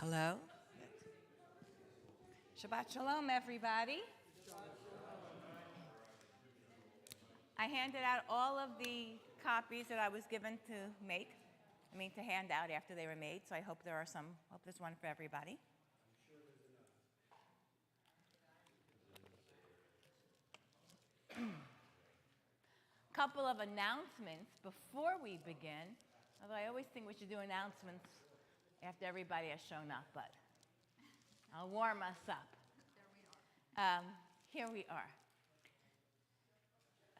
Hello? Shabbat Shalom, everybody. I handed out all of the copies that I was given to hand out after they were made, so I hope there's one for everybody. Couple of announcements before we begin, although I always think we should do announcements after everybody has shown up, but I'll warm us up. Here we are.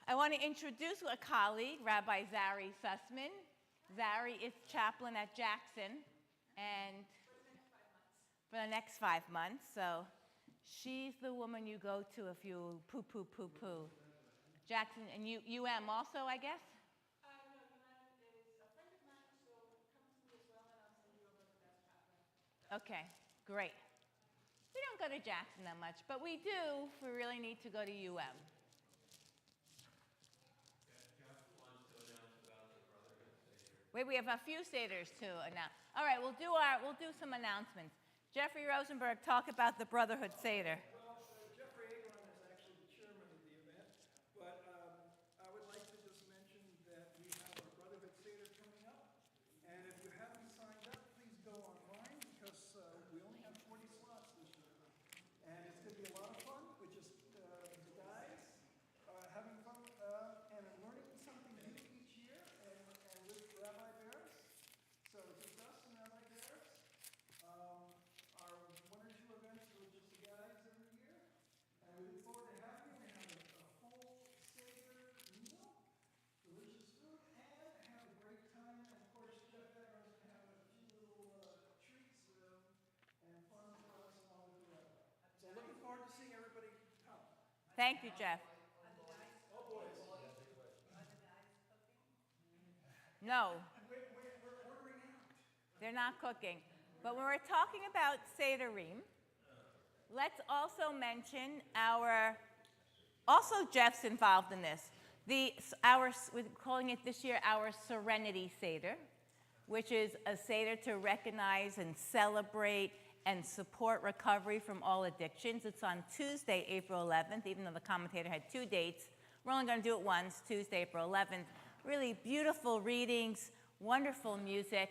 I want to introduce a colleague, Rabbi Zari Sussman. Zari is chaplain at Jackson and for the next 5 months. So she's the woman you go to if you poo-poo. Jackson and UM also, I guess? No, UM is a friend of mine, so come to me as well, and I'll send you over the best chaplain. Okay, great. We don't go to Jackson that much, but we do if we really need to go to UM. Wait, we have a few seders to announce. All right, we'll do some announcements. Jeffrey Rosenberg, talk about the Brotherhood Seder. Well, Jeffrey Agron is actually the chairman of the event, but I would like to just mention that we have a Brotherhood Seder coming up, and if you haven't signed up, please go online because we only have 40 slots this year, and it's going to be a lot of fun. We're just the guys having fun and learning something new each year, and with Rabbi Bears. So it's just us and Rabbi Bears. Our one or two events were just the guys every year, and we look forward to having you. We have a full Seder meal, delicious food, and have a great time. And of course, Jeff Agron is going to have a few little treats and fun for us along with the rabbi. So looking forward to seeing everybody come. Thank you, Jeff. No, We're ordering out. they're not cooking. But when we're talking about Sederim, let's also mention also Jeff's involved in this. We're calling it this year our Serenity Seder, which is a Seder to recognize and celebrate and support recovery from all addictions. It's on Tuesday, April 11th, even though the commentator had 2 dates. We're only going to do it once, Tuesday, April 11th. Really beautiful readings, wonderful music.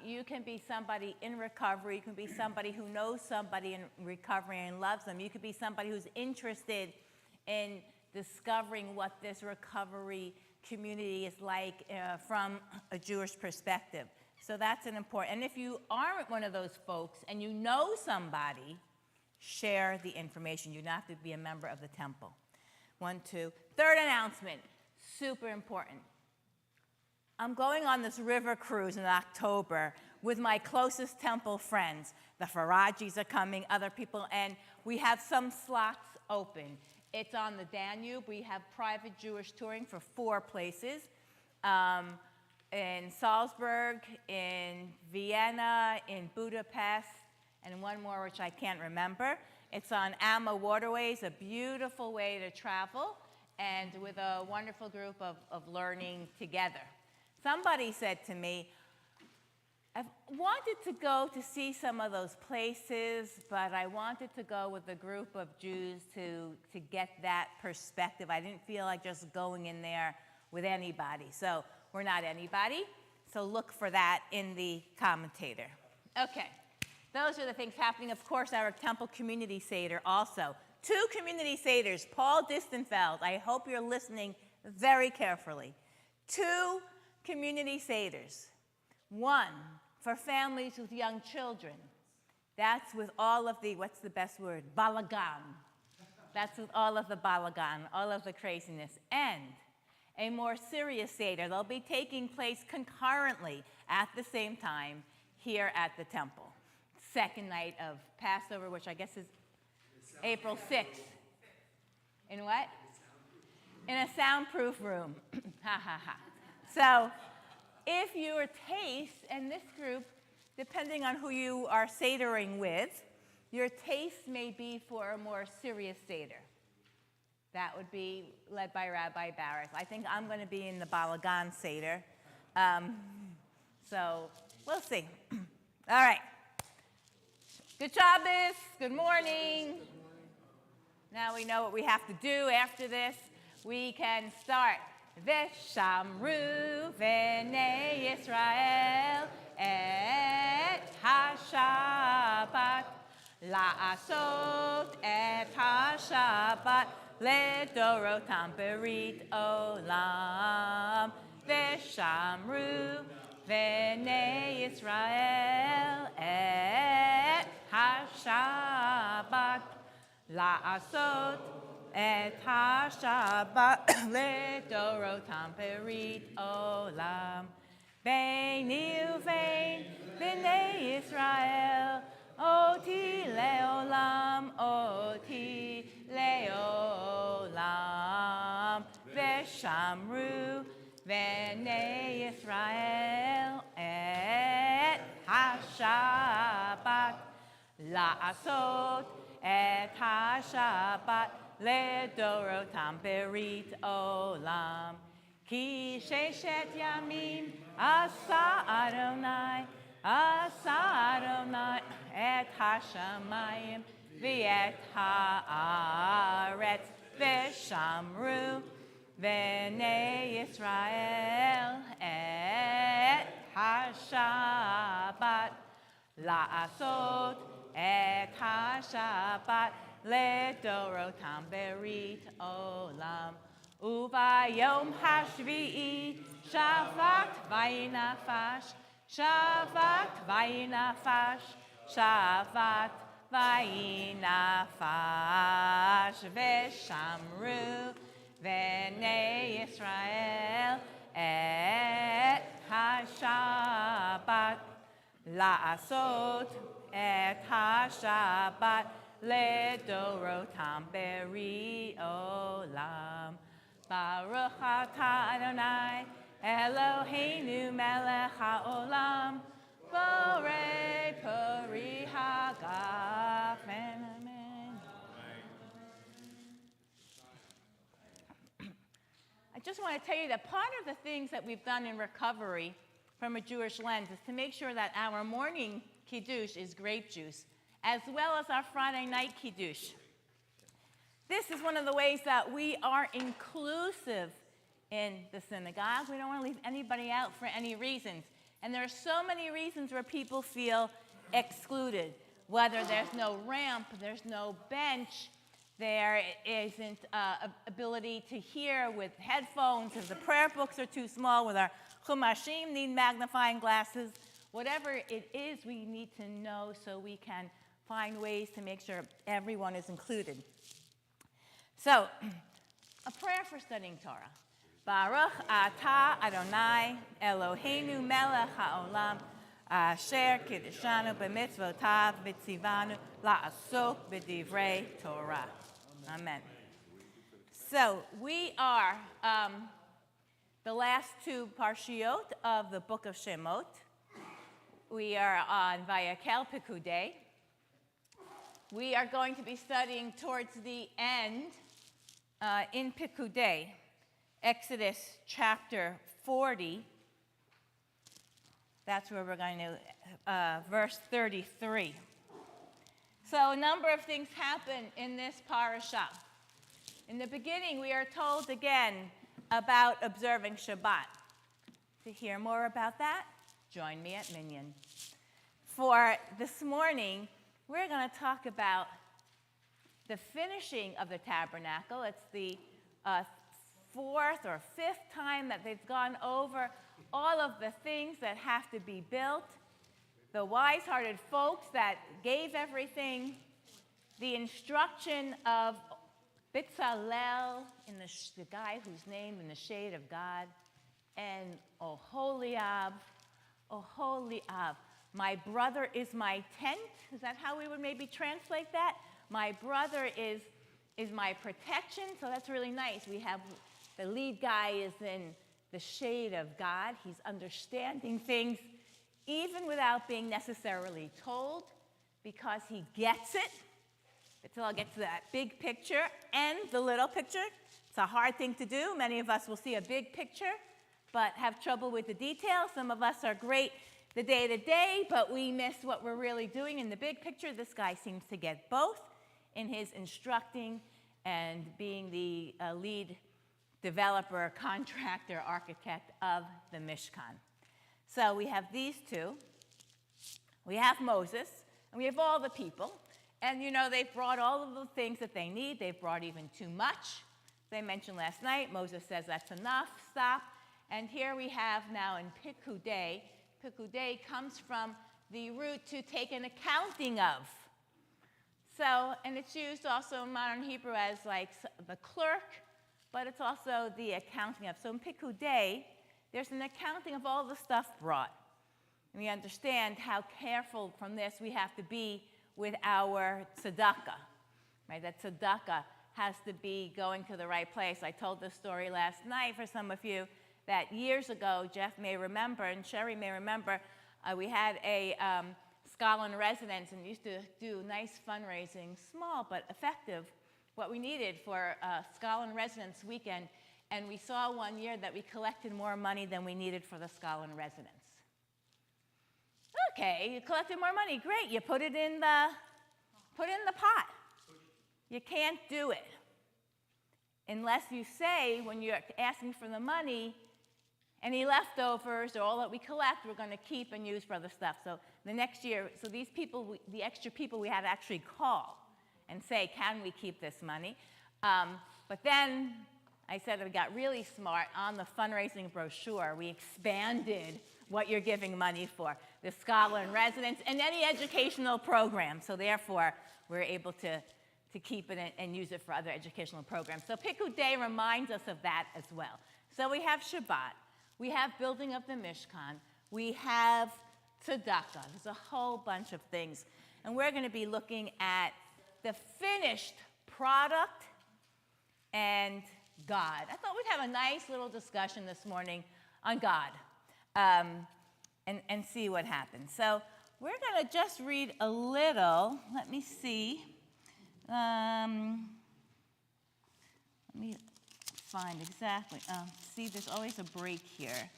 You can be somebody in recovery. You can be somebody who knows somebody in recovery and loves them. You could be somebody who's interested in discovering what this recovery community is like from a Jewish perspective. So that's an important. And if you aren't one of those folks and you know somebody, share the information. You don't have to be a member of the temple. 1, 2. Third announcement, super important. I'm going on this river cruise in October with my closest temple friends. The Farajis are coming, other people, and we have some slots open. It's on the Danube. We have private Jewish touring for 4 places. In Salzburg, in Vienna, in Budapest, and one more which I can't remember. It's on Alma Waterways, a beautiful way to travel, and with a wonderful group of learning together. Somebody said to me, I've wanted to go to see some of those places, but I wanted to go with a group of Jews to get that perspective. I didn't feel like just going in there with anybody. So we're not anybody, so look for that in the commentator. Okay, those are the things happening. Of course, our Temple Community Seder also. 2 community seders. Paul Distenfeld, I hope you're listening very carefully. 2 community seders. 1 for families with young children. That's with all of the, what's the best word? Balagan. That's with all of the balagan, all of the craziness. And a more serious Seder. They'll be taking place concurrently at the same time here at the temple. Second night of Passover, which I guess is April 6th. In what? In a soundproof room. Ha ha ha. So if your taste, and this group, depending on who you are sedering with, your taste may be for a more serious Seder. That would be led by Rabbi Barris. I think I'm going to be in the Balagan Seder. So we'll see. All right. Good Shabbos. Good morning. Now we know what we have to do after this. We can start. Veshamru v'nei Yisrael et ha-Shabbat la'asot et ha-Shabbat ledorotam berit olam. Veshamru v'nei Yisrael et ha-Shabbat la'asot et ha-Shabbat ledorotam berit olam. Beini uvein b'nei Yisrael oti leolam, oti leolam. Veshamru v'nei Yisrael et ha-Shabbat la'asot et ha-Shabbat ledorotam berit olam. Ki sheshet yamim asa Adonai et hashamayim v'et haaretz v'shamru v'nei Yisrael et ha-Shabbat la'asot et ha-Shabbat ledorotam berit olam. Ubayom hashvi'i shavat vayinafash, shavat vayinafash, shavat vayinafash. Veshamru v'nei Yisrael et ha-Shabbat la'asot et ha-Shabbat ledorotam berit olam. Baruch atah Adonai Eloheinu melech haolam borei pori hagaf. Amen. I just want to tell you that part of the things that we've done in recovery from a Jewish lens is to make sure that our morning kiddush is grape juice, as well as our Friday night kiddush. This is one of the ways that we are inclusive in the synagogue. We don't want to leave anybody out for any reasons. And there are so many reasons where people feel excluded, whether there's no ramp, there's no bench, there isn't ability to hear with headphones, if the prayer books are too small, with our chumashim need magnifying glasses. Whatever it is, we need to know so we can find ways to make sure everyone is included. So, a prayer for studying Torah. Baruch atah Adonai Eloheinu melech haolam asher kiddushanu b'mitzvotav v'tzivanu la'asok b'divrei Torah. Amen. So, we are the last two parshiot of the book of Shemot. We are on Vayakel Pekudei. We are going to be studying towards the end in Pekudei, Exodus chapter 40. That's where we're going to, verse 33. So a number of things happen in this parasha. In the beginning, we are told again about observing Shabbat. To hear more about that, join me at Minyan. For this morning, we're going to talk about the finishing of the tabernacle. It's the fourth or fifth time that they've gone over all of the things that have to be built, the wise-hearted folks that gave everything, the instruction of Bitzalel, the guy who's named in the shade of God, and Oholiab, my brother is my tent. Is that how we would maybe translate that? My brother is my protection, so that's really nice. We have the lead guy is in the shade of God. He's understanding things even without being necessarily told, because he gets it. Until I get to that big picture and the little picture. It's a hard thing to do. Many of us will see a big picture, but have trouble with the details. Some of us are great the day-to-day, but we miss what we're really doing in the big picture. This guy seems to get both in his instructing and being the lead developer, contractor, architect of the Mishkan. So we have these two. We have Moses, and we have all the people. And you know, they've brought all of the things that they need. They've brought even too much. They mentioned last night, Moses says that's enough, stop. And here we have now in Pikudei. Pikudei comes from the root to take an accounting of. So, and it's used also in modern Hebrew as like the clerk, but it's also the accounting of. So in Pikudei, there's an accounting of all the stuff brought. And we understand how careful from this we have to be with our tzedakah, right? That tzedakah has to be going to the right place. I told this story last night for some of you that years ago, Jeff may remember, and Sherry may remember, we had a scholar in residence and used to do nice fundraising, small but effective, what we needed for a scholar in residence weekend. And we saw one year that we collected more money than we needed for the scholar in residence. Okay, you collected more money, great. You put it in the pot. You can't do it unless you say, when you're asking for the money, any leftovers or all that we collect, we're going to keep and use for other stuff. So the next year, so these people, the extra people, we had to actually call and say, can we keep this money? But then I said we got really smart. On the fundraising brochure, we expanded what you're giving money for, the scholar in residence, and any educational program. So therefore, we're able to keep it and use it for other educational programs. So Pikudei reminds us of that as well. So we have Shabbat. We have building of the Mishkan. We have tzedakah. There's a whole bunch of things. And we're going to be looking at the finished product and God. I thought we'd have a nice little discussion this morning on God and see what happens. So we're going to just read a little. Let me see. Let me find exactly. See, there's always a break here.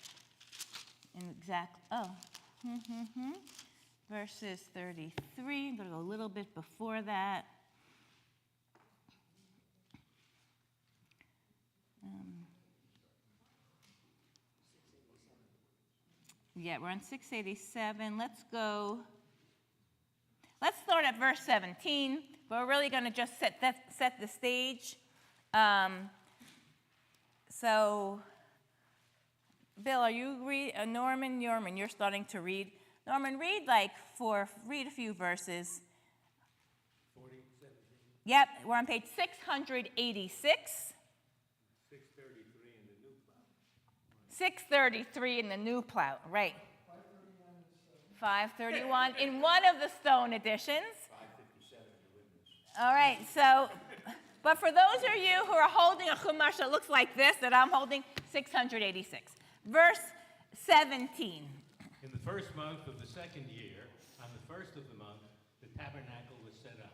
Verses 33. I'm going to go a little bit before that. Yeah, we're on 687. Let's start at verse 17, but we're really going to just set the stage. So, Bill, are you Norman, you're starting to read. Norman, read a few verses. 40, 17. Yep, we're on page 686. 633 in the New Plout, right. 531 in one of the Stone editions. 557 in the Witness. All right, so, but for those of you who are holding a chumash that looks like this, that I'm holding, 686. Verse 17. In the first month of the second year, on the first of the month, the tabernacle was set up.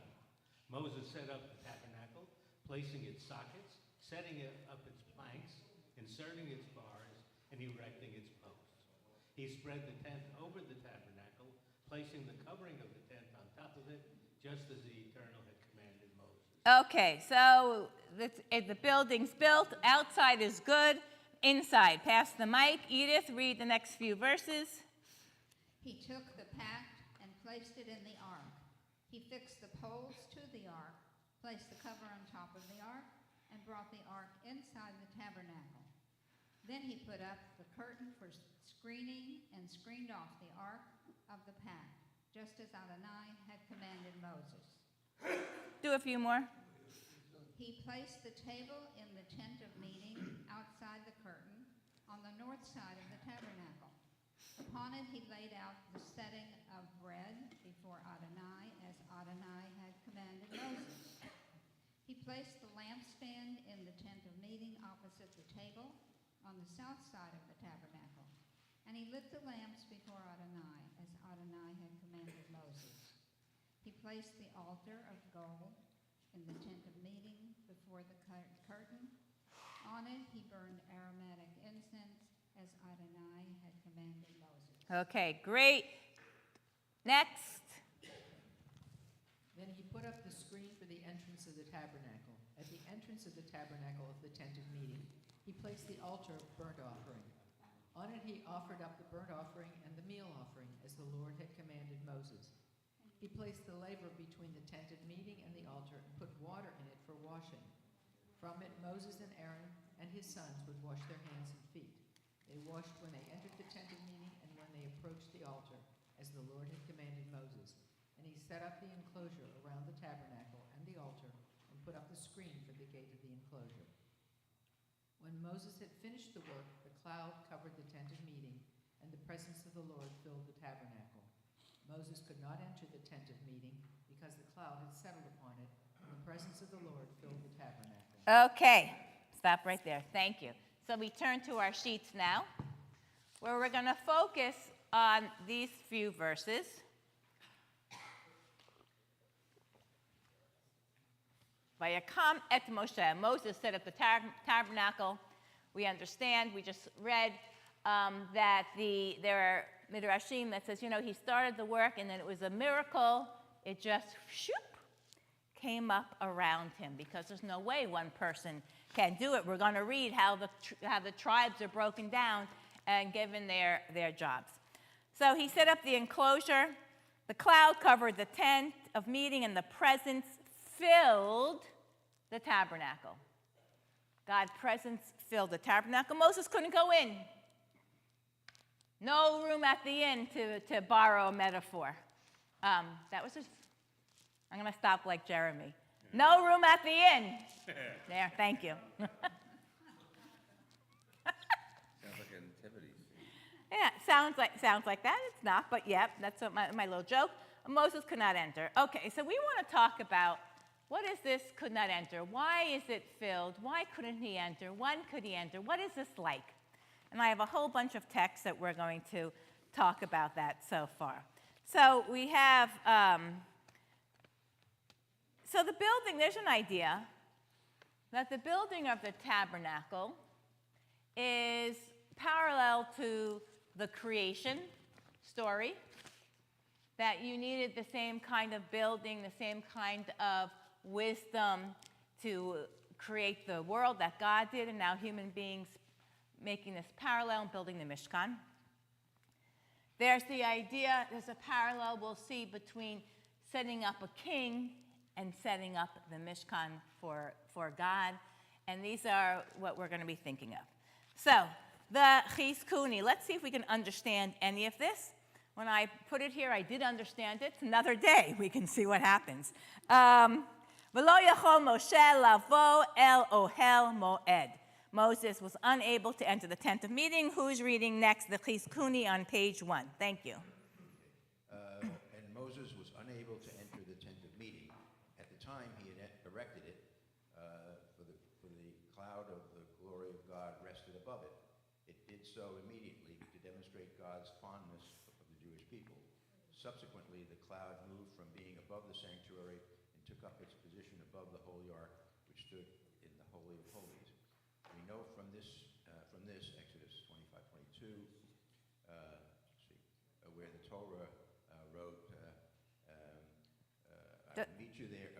Moses set up the tabernacle, placing its sockets, setting up its planks, inserting its bars, and erecting its posts. He spread the tent over the tabernacle, placing the covering of the tent on top of it, just as the Eternal had commanded Moses. Okay, so the building's built, outside is good, inside. Pass the mic. Edith, read the next few verses. He took the pact and placed it in the ark. He fixed the poles to the ark, placed the cover on top of the ark, and brought the ark inside the tabernacle. Then he put up the curtain for screening and screened off the ark of the pact, just as Adonai had commanded Moses. Do a few more. He placed the table in the tent of meeting outside the curtain on the north side of the tabernacle. Upon it he laid out the setting of bread before Adonai, as Adonai had commanded Moses. He placed the lampstand in the tent of meeting opposite the table on the south side of the tabernacle. And he lit the lamps before Adonai, as Adonai had commanded Moses. He placed the altar of gold in the tent of meeting before the curtain. On it he burned aromatic incense, as Adonai had commanded Moses. Okay, great. Next. Then he put up the screen for the entrance of the tabernacle. At the entrance of the tabernacle of the tent of meeting, he placed the altar of burnt offering. On it he offered up the burnt offering and the meal offering, as the Lord had commanded Moses. He placed the laver between the tent of meeting and the altar and put water in it for washing. From it Moses and Aaron and his sons would wash their hands and feet. They washed when they entered the tent of meeting and when they approached the altar, as the Lord had commanded Moses. And he set up the enclosure around the tabernacle and the altar and put up the screen for the gate of the enclosure. When Moses had finished the work, the cloud covered the tent of meeting, and the presence of the Lord filled the tabernacle. Moses could not enter the tent of meeting because the cloud had settled upon it, and the presence of the Lord filled the tabernacle. Okay, stop right there. Thank you. So we turn to our sheets now, where we're going to focus on these few verses. Vayakam et Moshe. Moses set up the tabernacle. We understand. We just read that there are midrashim that says, he started the work and then it was a miracle. It just came up around him because there's no way one person can do it. We're going to read how the tribes are broken down and given their jobs. So he set up the enclosure. The cloud covered the tent of meeting and the presence filled the tabernacle. God's presence filled the tabernacle. Moses couldn't go in. No room at the inn, to borrow a metaphor. That was just, I'm going to stop like Jeremy. No room at the inn. There, thank you. Sounds like an nativity scene. Yeah, sounds like that. It's not, but yep, that's what my little joke. Moses could not enter. Okay, so we want to talk about what is this could not enter? Why is it filled? Why couldn't he enter? When could he enter? What is this like? And I have a whole bunch of texts that we're going to talk about that so far. So we have, so the building, there's an idea that the building of the tabernacle is parallel to the creation story, that you needed the same kind of building, the same kind of wisdom to create the world that God did, and now human beings making this parallel and building the Mishkan. There's the idea, there's a parallel we'll see between setting up a king and setting up the Mishkan for God, and these are what we're going to be thinking of. So, the Chizkuni, let's see if we can understand any of this. When I put it here, I did understand it. Another day, we can see what happens. V'lo yachol Moshe lavo el ohel moed. Moses was unable to enter the tent of meeting. Who's reading next? The Chizkuni on page 1. Thank you. And Moses was unable to enter the tent of meeting. At the time he had erected it, for the cloud of the glory of God rested above it. It did so immediately to demonstrate God's fondness of the Jewish people. Subsequently, the cloud moved from being above the sanctuary and took up its position above the Holy Ark, which stood in the Holy of Holies. We know from this Exodus 25:22, where the Torah wrote, I will meet you there,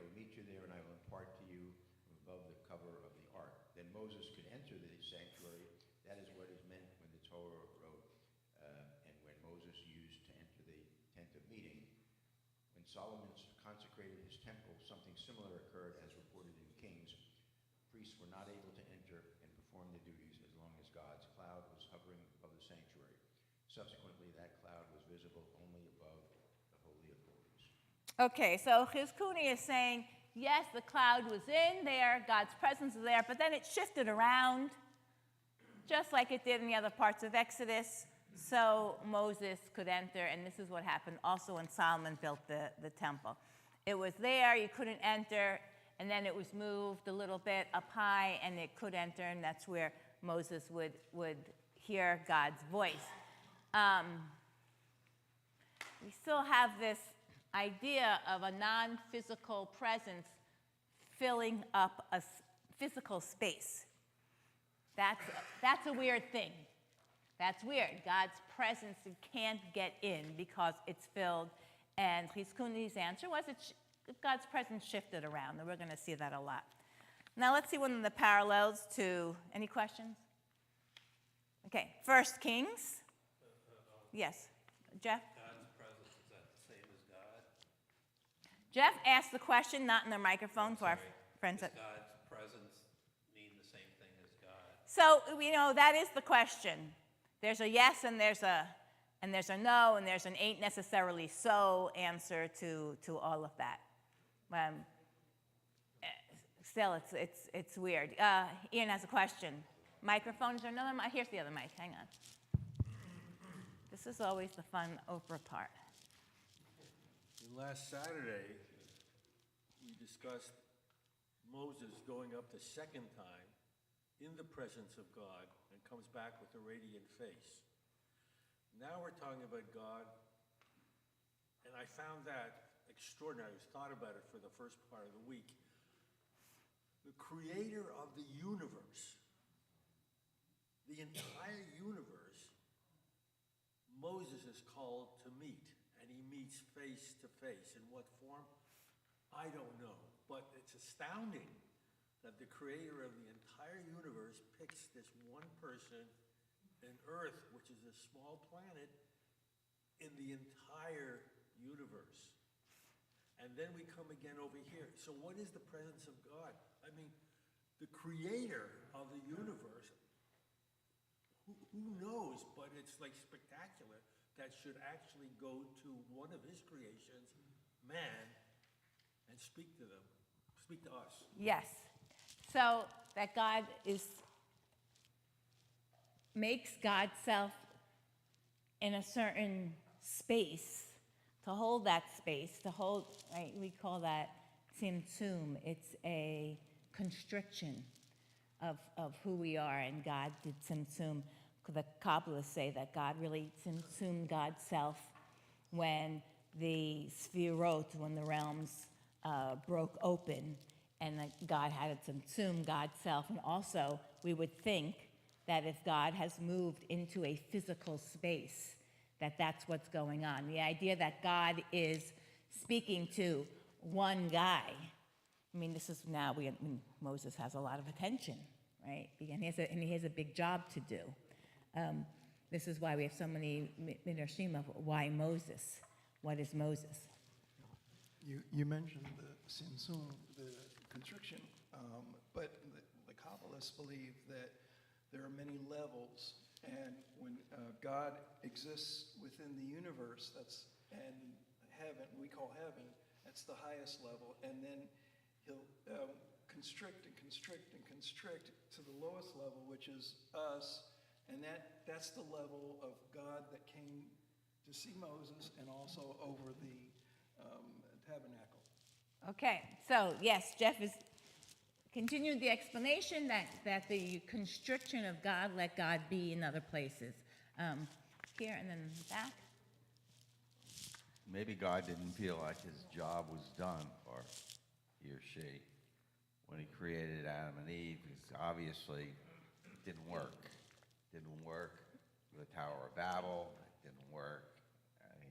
and I will impart to you from above the cover of the ark. Then Moses could enter the sanctuary. That is what is meant when the Torah wrote, and when Moses used to enter the tent of meeting. When Solomon consecrated his temple, something similar occurred as reported in Kings. Priests were not able to enter and perform their duties as long as God's cloud was hovering above the sanctuary. Subsequently, that cloud was visible only above the Holy of Holies. Okay, so Chizkuni is saying, yes, the cloud was in there, God's presence was there, but then it shifted around, just like it did in the other parts of Exodus, so Moses could enter, and this is what happened also when Solomon built the temple. It was there, you couldn't enter, and then it was moved a little bit up high, and it could enter, and that's where Moses would hear God's voice. We still have this idea of a non-physical presence filling up a physical space. That's a weird thing. That's weird. God's presence can't get in because it's filled. And Chizkuni's answer was God's presence shifted around, and we're going to see that a lot. Now let's see one of the parallels to, any questions? Okay, 1 Kings. Yes, Jeff? God's presence, is that the same as God? Jeff asked the question, not in the microphone for our friends. Does God's presence mean the same thing as God? So, that is the question. There's a yes and there's a no, and there's an ain't necessarily so answer to all of that. Still, it's weird. Ian has a question. Microphone, is there another mic? Here's the other mic, hang on. This is always the fun Oprah part. Last Saturday, we discussed Moses going up the second time in the presence of God and comes back with a radiant face. Now we're talking about God, and I found that extraordinary. I thought about it for the first part of the week. The creator of the universe, the entire universe, Moses is called to meet, and he meets face to face. In what form? I don't know, but it's astounding that the creator of the entire universe picks this one person in Earth, which is a small planet, in the entire universe. And then we come again over here. So what is the presence of God? I mean, the creator of the universe, who knows, but it's like spectacular that should actually go to one of his creations, man, and speak to them, speak to us. Yes. So that God makes God's self in a certain space, to hold that space, right, we call that tzimtzum. It's a constriction of who we are, and God did tzimtzum. The Kabbalists say that God really tzimtzumed God's self when the sphirot, when the realms broke open, and that God had to tzimtzum God's self. And also, we would think that if God has moved into a physical space, that's what's going on. The idea that God is speaking to one guy. I mean, this is now, Moses has a lot of attention, right? And he has a big job to do. This is why we have so many midrashim of why Moses. What is Moses? You mentioned the tzimtzum, the constriction, but the Kabbalists believe that there are many levels, and when God exists within the universe, and heaven, we call heaven, that's the highest level, and then he'll constrict and constrict and constrict to the lowest level, which is us, and that's the level of God that came to see Moses and also over the tabernacle. Okay, so yes, Jeff has continued the explanation that the constriction of God, let God be in other places. Here and then back. Maybe God didn't feel like his job was done, or he or she, when he created Adam and Eve, because obviously it didn't work. Didn't work with the Tower of Babel. It didn't work.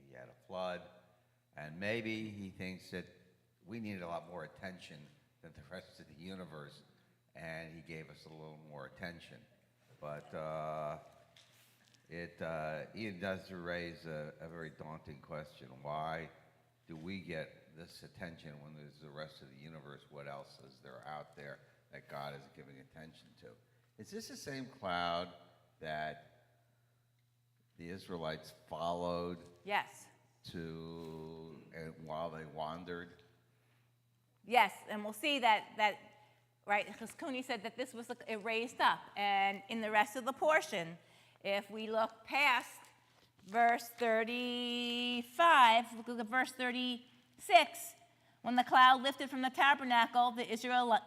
He had a flood. And maybe he thinks that we needed a lot more attention than the rest of the universe, and he gave us a little more attention. But it does raise a very daunting question. Why do we get this attention when there's the rest of the universe? What else is there out there that God is giving attention to? Is this the same cloud that the Israelites followed? Yes. While they wandered? Yes, and we'll see that right, because Cooney said that this was it raised up. And in the rest of the portion, if we look past verse 35, look at verse 36, when the cloud lifted from the tabernacle, the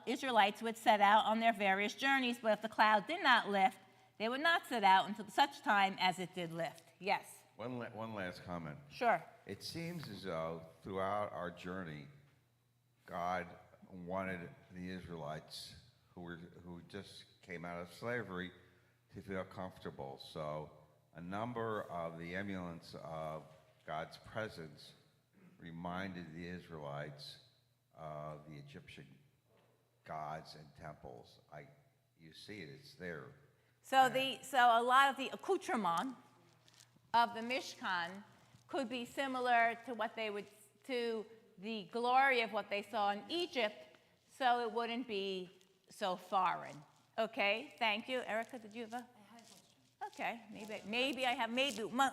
Israelites would set out on their various journeys, but if the cloud did not lift, they would not set out until such time as it did lift. Yes? One last comment. Sure. It seems as though throughout our journey, God wanted the Israelites who just came out of slavery to feel comfortable. So a number of the emulants of God's presence reminded the Israelites of the Egyptian gods and temples. You see it, it's there. So a lot of the accoutrement of the Mishkan could be similar to the glory of what they saw in Egypt, so it wouldn't be so foreign. Okay, thank you. Erica, did you have a? I have a question. Okay, maybe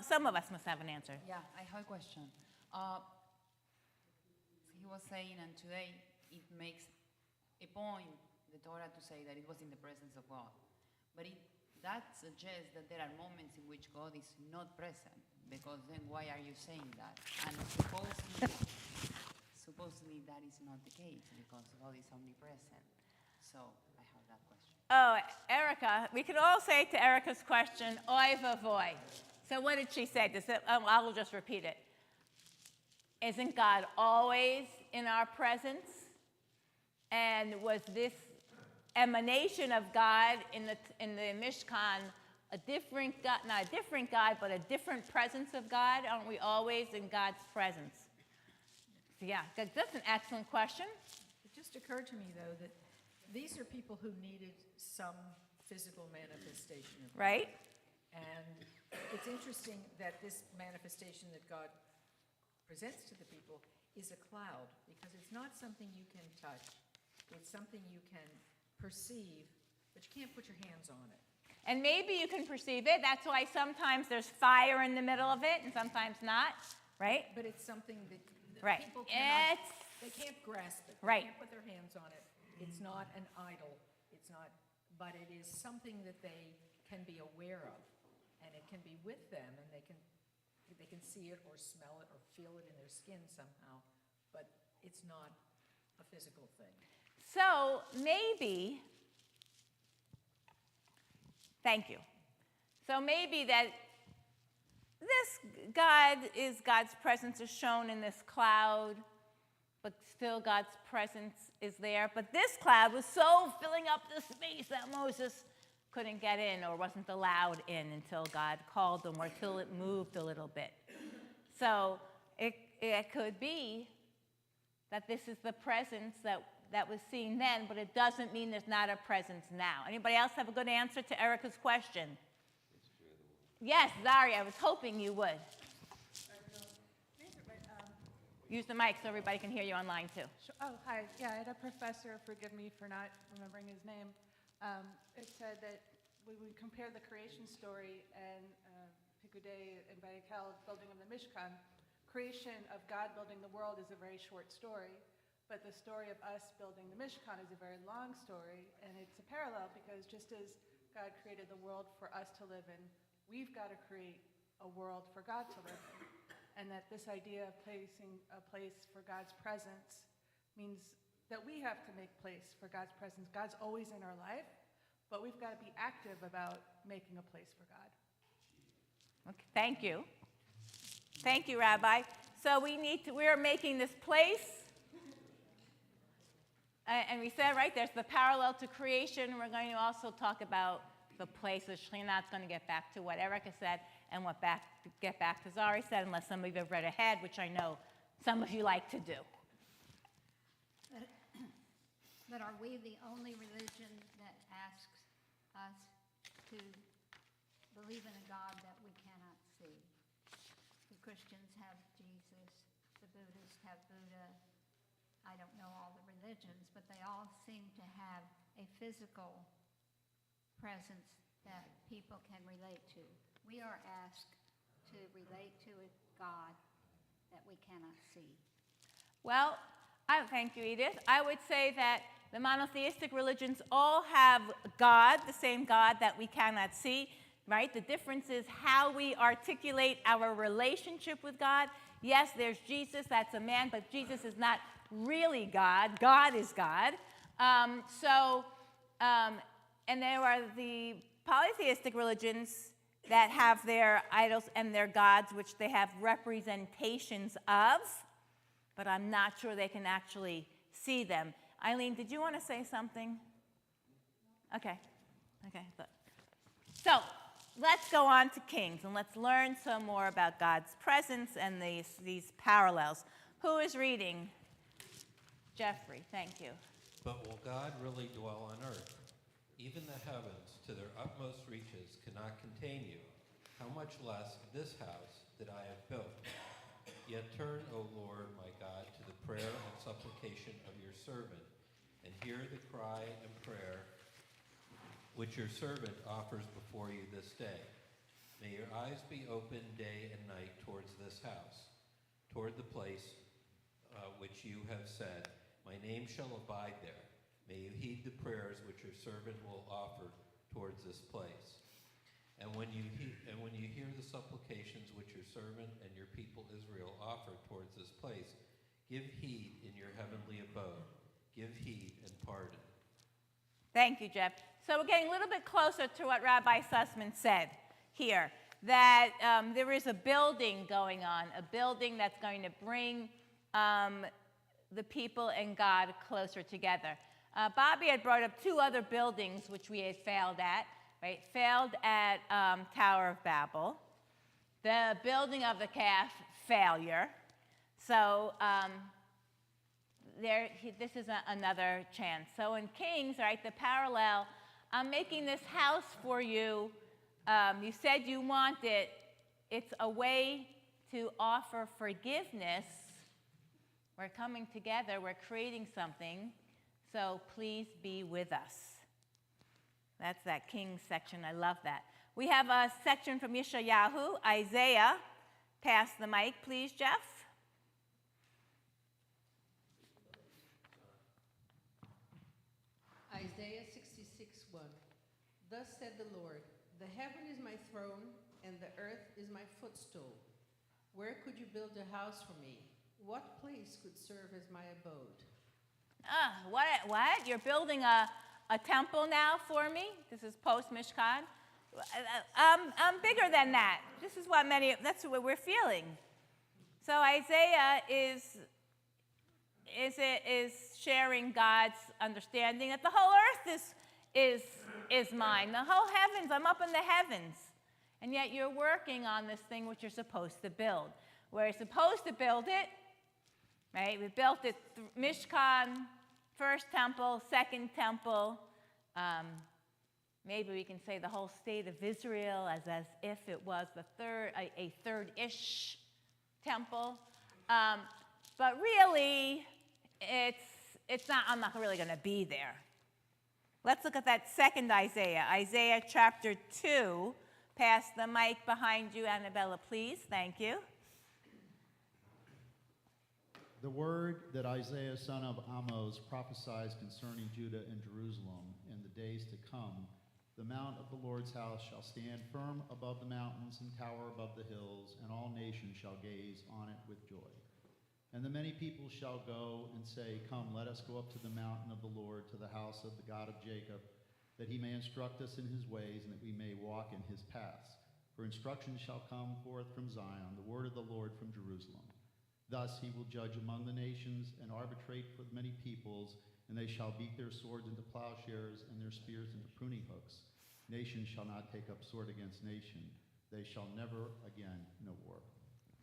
some of us must have an answer. Yeah, I have a question. He was saying, and today it makes a point, the Torah, to say that it was in the presence of God. But that suggests that there are moments in which God is not present, because then why are you saying that? And supposedly that is not the case, because God is omnipresent. So I have that question. Oh, Erica, we could all say to Erica's question, oy vavoy. So what did she say? I will just repeat it. Isn't God always in our presence? And was this emanation of God in the Mishkan a different God, not a different God, but a different presence of God? Aren't we always in God's presence? So yeah, that's an excellent question. It just occurred to me, though, that these are people who needed some physical manifestation of God. Right? And it's interesting that this manifestation that God presents to the people is a cloud, because it's not something you can touch. It's something you can perceive, but you can't put your hands on it. And maybe you can perceive it. That's why sometimes there's fire in the middle of it and sometimes not, right? But it's something that Right. people cannot, they can't grasp it. They Right. can't put their hands on it. It's not an idol. It's not, but it is something that they can be aware of, and it can be with them, and they can see it or smell it or feel it in their skin somehow, but it's not a physical thing. So maybe, thank you. So maybe that God's presence is shown in this cloud, but still God's presence is there. But this cloud was so filling up the space that Moses couldn't get in or wasn't allowed in until God called him or till it moved a little bit. So it could be that this is the presence that was seen then, but it doesn't mean there's not a presence now. Anybody else have a good answer to Erica's question? Yes, Zari, I was hoping you would. Use the mic so everybody can hear you online too. Oh, hi. Yeah, I had a professor, forgive me for not remembering his name. It said that when we compare the creation story and Pikudei and Bayakel building of the Mishkan, creation of God building the world is a very short story, but the story of us building the Mishkan is a very long story, and it's a parallel because just as God created the world for us to live in, we've got to create a world for God to live in. And that this idea of placing a place for God's presence means that we have to make place for God's presence. God's always in our life, but we've got to be active about making a place for God. Okay, thank you. Thank you, Rabbi. So we're making this place. And we said, right, there's the parallel to creation. We're going to also talk about the place. So Shlinat's going to get back to what Erica said and get back to Zari said, unless some of you have read ahead, which I know some of you like to do. But are we the only religion that asks us to believe in a God that we cannot see? The Christians have Jesus, the Buddhists have Buddha. I don't know all the religions, but they all seem to have a physical presence that people can relate to. We are asked to relate to a God that we cannot see. Well, thank you, Edith. I would say that the monotheistic religions all have God, the same God that we cannot see, right? The difference is how we articulate our relationship with God. Yes, there's Jesus, that's a man, but Jesus is not really God. God is God. And there are the polytheistic religions that have their idols and their gods, which they have representations of, but I'm not sure they can actually see them. Eileen, did you want to say something? Okay. So, let's go on to Kings, and let's learn some more about God's presence and these parallels. Who is reading? Jeffrey, thank you. But will God really dwell on earth? Even the heavens, to their utmost reaches, cannot contain you. How much less this house that I have built? Yet turn, O Lord, my God, to the prayer and supplication of your servant, and hear the cry and prayer which your servant offers before you this day. May your eyes be open day and night towards this house, toward the place which you have said, my name shall abide there. May you heed the prayers which your servant will offer towards this place. And when you hear the supplications which your servant and your people Israel offer towards this place, give heed in your heavenly abode. Give heed and pardon. Thank you, Jeff. So we're getting a little bit closer to what Rabbi Sussman said here, that there is a building going on, a building that's going to bring the people and God closer together. Bobby had brought up two other buildings which we had failed at, right? Failed at Tower of Babel, the building of the calf, failure. So this is another chance. So in Kings, right, the parallel, I'm making this house for you. You said you want it. It's a way to offer forgiveness. We're coming together. We're creating something. So please be with us. That's that Kings section. I love that. We have a section from Yeshayahu, Isaiah. Pass the mic, please, Jeff. Isaiah 66:1. Thus said the Lord, the heaven is my throne, and the earth is my footstool. Where could you build a house for me? What place could serve as my abode? What? You're building a temple now for me? This is post-Mishkan? I'm bigger than that. This is that's what we're feeling. So Isaiah is sharing God's understanding that the whole earth is mine. The whole heavens, I'm up in the heavens. And yet you're working on this thing which you're supposed to build. We're supposed to build it, right? We built it, Mishkan, first temple, second temple. Maybe we can say the whole state of Israel as if it was a third-ish temple. But really, it's not. I'm not really going to be there. Let's look at that second Isaiah, Isaiah chapter 2. Pass the mic behind you, Annabella, please. Thank you. The word that Isaiah son of Amoz prophesies concerning Judah and Jerusalem in the days to come, the mount of the Lord's house shall stand firm above the mountains and tower above the hills, and all nations shall gaze on it with joy. And the many people shall go and say, come, let us go up to the mountain of the Lord, to the house of the God of Jacob, that he may instruct us in his ways, and that we may walk in his paths. For instruction shall come forth from Zion, the word of the Lord from Jerusalem. Thus he will judge among the nations and arbitrate for the many peoples, and they shall beat their swords into plowshares and their spears into pruning hooks. Nation shall not take up sword against nation. They shall never again know war.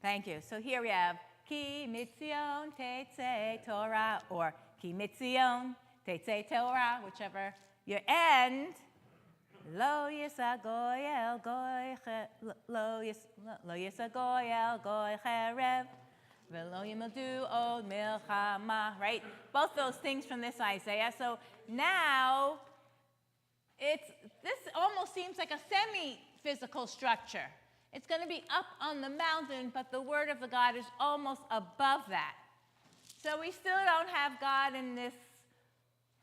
Thank you. So here we have Ki mitzion tetzei Torah, or Ki mitzion tetzei Torah, whichever you end. Lo yisagoy el goy lo yisagoy el goy cherev. Right? Both those things from this Isaiah. So now, this almost seems like a semi-physical structure. It's going to be up on the mountain, but the word of the God is almost above that. So we still don't have God in this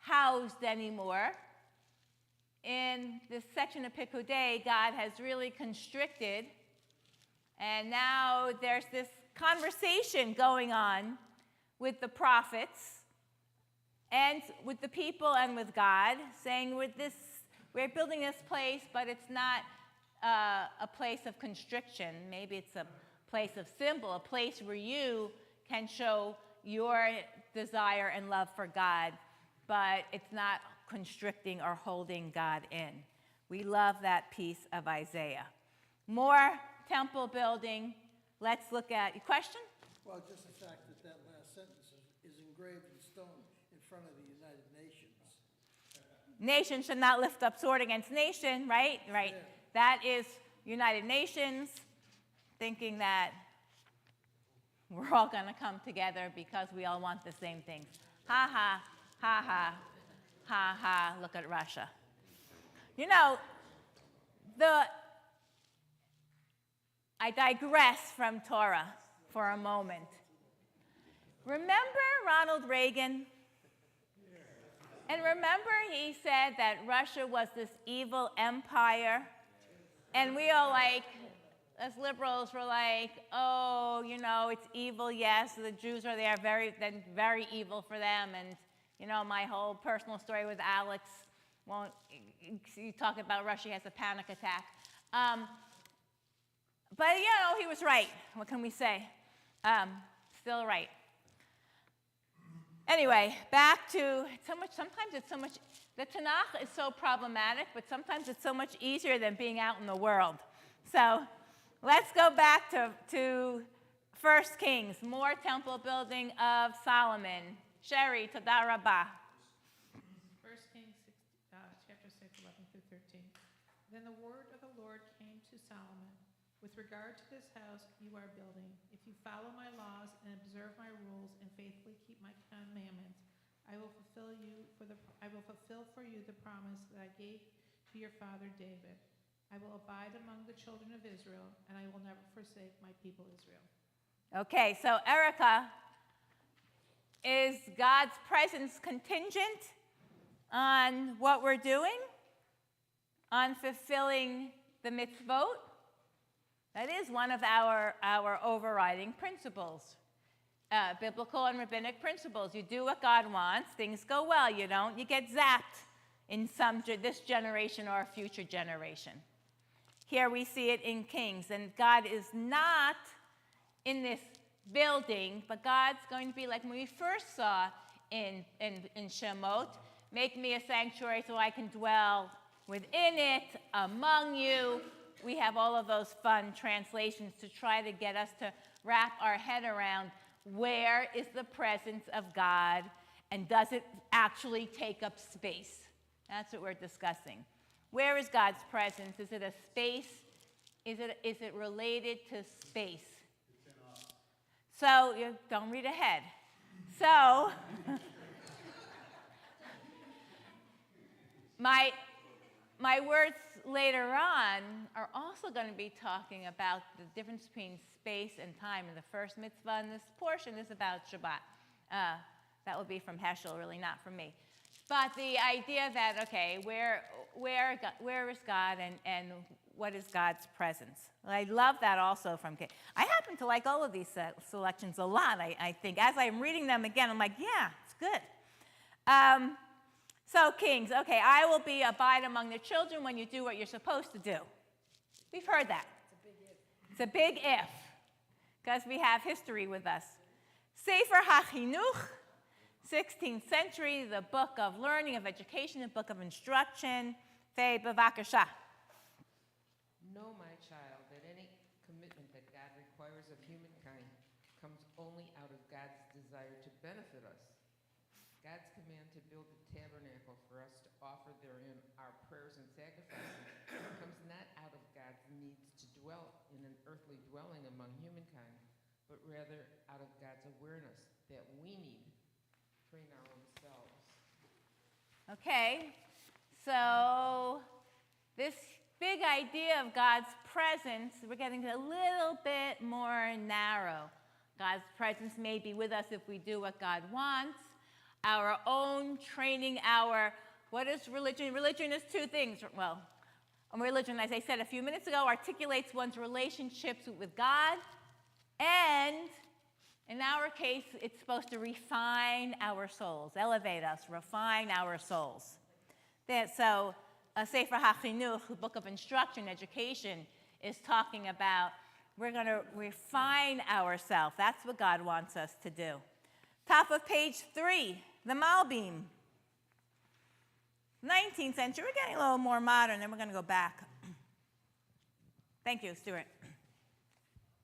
housed anymore. In this section of Pikudei, God has really constricted, and now there's this conversation going on with the prophets and with the people and with God, saying we're building this place, but it's not a place of constriction. Maybe it's a place of symbol, a place where you can show your desire and love for God, but it's not constricting or holding God in. We love that piece of Isaiah. More temple building. Let's look at your question. Well, just the fact that that last sentence is engraved in stone in front of the United Nations. Nation should not lift up sword against nation, right? Right. Yeah. That is United Nations, thinking that we're all going to come together because we all want the same things. Ha ha, ha ha, ha ha, look at Russia. You know, I digress from Torah for a moment. Remember Ronald Reagan? And remember he said that Russia was this evil empire? And we all like, as liberals, were like, oh, you know, it's evil, yes. The Jews are there, very evil for them. And, you know, my whole personal story with Alex, you talk about Russia has a panic attack. But, you know, he was right. What can we say? Still right. Anyway, back to sometimes it's so much, the Tanakh is so problematic, but sometimes it's so much easier than being out in the world. So let's go back to 1 Kings, more temple building of Solomon. Sherry, Toda Rabbah. 1 Kings chapter 6, 11 through 13. Then the word of the Lord came to Solomon. With regard to this house you are building, if you follow my laws and observe my rules and faithfully keep my commandments, I will fulfill for you the promise that I gave to your father David. I will abide among the children of Israel, and I will never forsake my people Israel. Okay, so Erica, is God's presence contingent on what we're doing? On fulfilling the mitzvot? That is one of our overriding principles, biblical and rabbinic principles. You do what God wants, things go well. You don't, you get zapped in this generation or a future generation. Here we see it in Kings, and God is not in this building, but God's going to be like when we first saw in Shemot, make me a sanctuary so I can dwell within it, among you. We have all of those fun translations to try to get us to wrap our head around where is the presence of God and does it actually take up space? That's what we're discussing. Where is God's presence? Is it a space? Is it related to space? It's in us. So, don't read ahead. So, my words later on are also going to be talking about the difference between space and time. And the first mitzvah in this portion is about Shabbat. That will be from Heschel, really not from me. But the idea that, okay, where is God and what is God's presence? I love that also from King. I happen to like all of these selections a lot, I think. As I'm reading them again, I'm like, yeah, it's good. So Kings, okay, I will abide among the children when you do what you're supposed to do. We've heard that. It's a big if, because we have history with us. Sefer HaChinuch, 16th century, the book of learning, of education, the book of instruction. Faye, bavakasha. Know, my child, that any commitment that God requires of humankind comes only out of God's desire to benefit us. God's command to build the tabernacle for us to offer therein our prayers and sacrifices comes not out of God's needs to dwell in an earthly dwelling among humankind, but rather out of God's awareness that we need to train our own selves. Okay, so this big idea of God's presence, we're getting a little bit more narrow. God's presence may be with us if we do what God wants. Our own training, what is religion? Religion is two things. Well, religion, as I said a few minutes ago, articulates one's relationships with God, and in our case, it's supposed to refine our souls, elevate us, refine our souls. So, Sefer HaChinuch, the book of instruction, education, is talking about we're going to refine ourselves. That's what God wants us to do. Top of page 3, the Malbim. 19th century. We're getting a little more modern, then we're going to go back. Thank you, Stuart.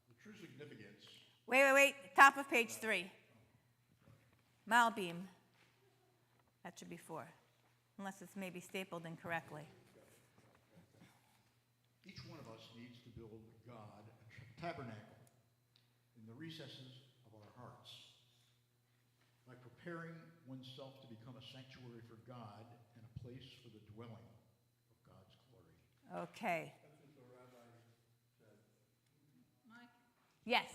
The true significance. Wait. Top of page 3. Malbim. That should be 4, unless it's maybe stapled incorrectly. Each one of us needs to build God a tabernacle in the recesses of our hearts by preparing oneself to become a sanctuary for God and a place for the dwelling of God's glory. Okay. That's what the rabbi said. Mike? Yes.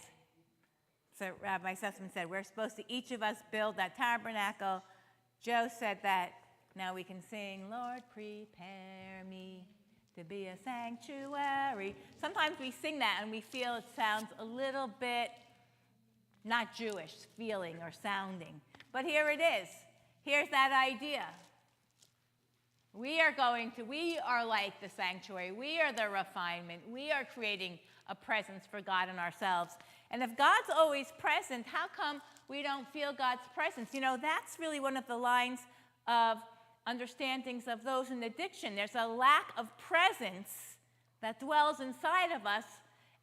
So Rabbi Sussman said, we're supposed to, each of us, build that tabernacle. Joe said that. Now we can sing, Lord, prepare me to be a sanctuary. Sometimes we sing that and we feel it sounds a little bit not Jewish feeling or sounding. But here it is. Here's that idea. We are like the sanctuary. We are the refinement. We are creating a presence for God in ourselves. And if God's always present, how come we don't feel God's presence? You know, that's really one of the lines of understandings of those in addiction. There's a lack of presence that dwells inside of us.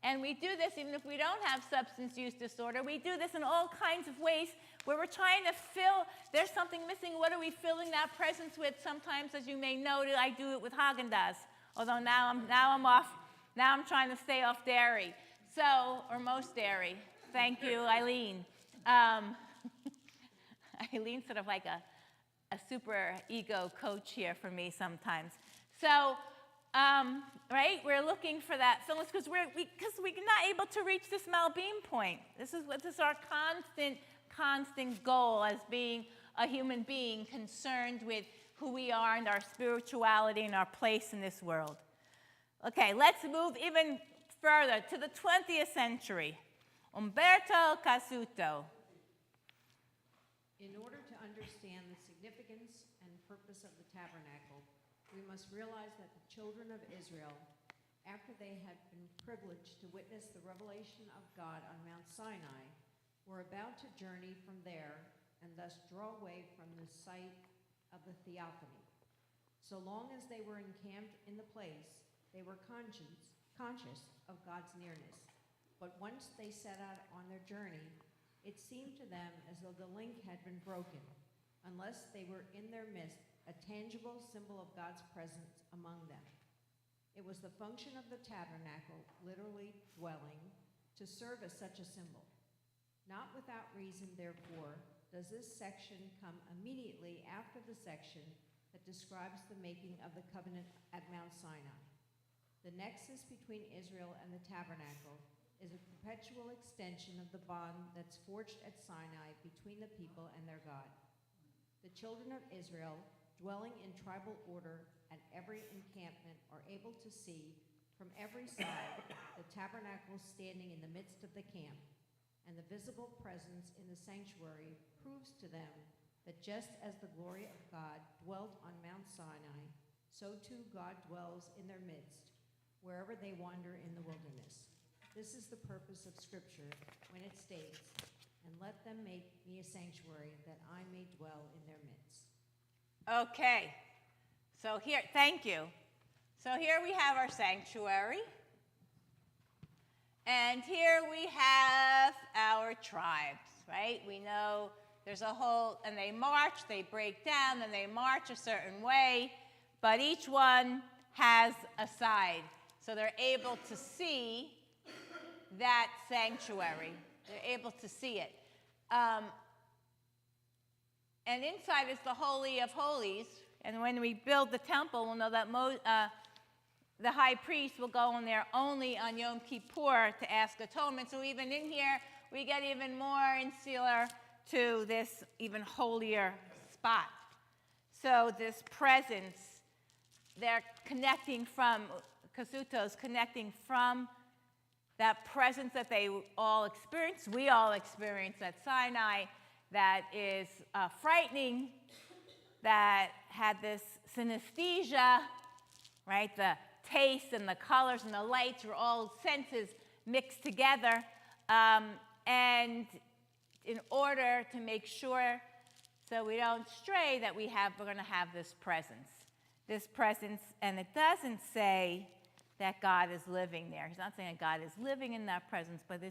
And we do this even if we don't have substance use disorder. We do this in all kinds of ways where we're trying to fill, there's something missing. What are we filling that presence with? Sometimes, as you may know, I do it with Haagen-Dazs. Although now I'm trying to stay off dairy. So, or most dairy. Thank you, Eileen. Eileen's sort of like a super ego coach here for me sometimes. So, right, we're looking for that fillness because we're not able to reach this Malbim point. This is our constant goal as being a human being concerned with who we are and our spirituality and our place in this world. Okay, let's move even further to the 20th century. Umberto Cassuto. In order to understand the significance and purpose of the tabernacle, we must realize that the children of Israel, after they had been privileged to witness the revelation of God on Mount Sinai, were about to journey from there and thus draw away from the site of the theophany. So long as they were encamped in the place, they were conscious of God's nearness. But once they set out on their journey, it seemed to them as though the link had been broken, unless they were in their midst, a tangible symbol of God's presence among them. It was the function of the tabernacle, literally dwelling, to serve as such a symbol. Not without reason, therefore, does this section come immediately after the section that describes the making of the covenant at Mount Sinai. The nexus between Israel and the tabernacle is a perpetual extension of the bond that's forged at Sinai between the people and their God. The children of Israel, dwelling in tribal order at every encampment, are able to see from every side the tabernacle standing in the midst of the camp, and the visible presence in the sanctuary proves to them that just as the glory of God dwelt on Mount Sinai, so too God dwells in their midst, wherever they wander in the wilderness. This is the purpose of Scripture when it states, "And let them make me a sanctuary, that I may dwell in their midst." Okay. So here, thank you. So here we have our sanctuary. And here we have our tribes, right? We know there's a whole, and they march, they break down, and they march a certain way, but each one has a side. So they're able to see that sanctuary. They're able to see it. And inside is the Holy of Holies. And when we build the temple, we'll know that the high priest will go in there only on Yom Kippur to ask atonement. So even in here, we get even more insular to this even holier spot. So this presence, they're connecting from, Cassuto's connecting from that presence that they all experience, we all experience at Sinai, that is frightening, that had this synesthesia, right? The taste and the colors and the lights were all senses mixed together. And in order to make sure so we don't stray, that we're going to have this presence. this presence, and it doesn't say that God is living there. He's not saying that God is living in that presence, but they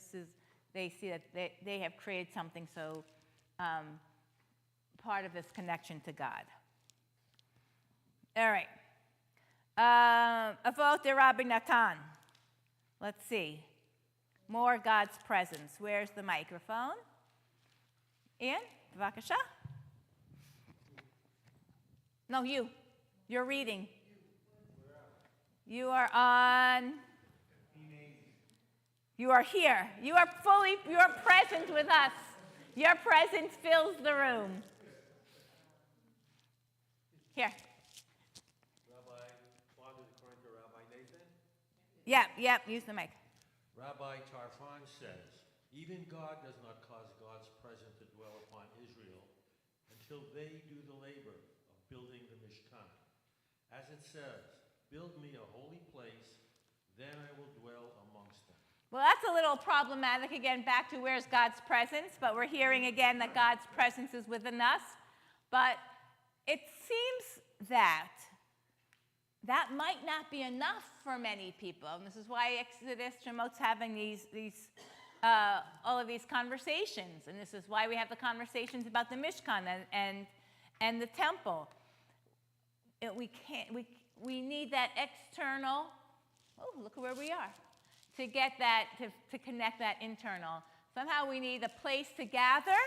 see that they have created something so part of this connection to God. All right. Avot de Rabbi Natan. Let's see. More God's presence. Where's the microphone? Ian, b'vakasha. No, you. You're reading. You are on. You are here. You are present with us. Your presence fills the room. Here. Rabbi, responded according to Rabbi Nathan? Yep, use the mic. Rabbi Tarfon says, even God does not cause God's presence to dwell upon Israel until they do the labor of building the Mishkan. As it says, build me a holy place, then I will dwell amongst them. Well, that's a little problematic. Again, back to where's God's presence, but we're hearing again that God's presence is within us. But it seems that might not be enough for many people. And this is why Exodus Shemot's having all of these conversations. And this is why we have the conversations about the Mishkan and the temple. We need that external, look at where we are, to get that, to connect that internal. Somehow we need a place to gather.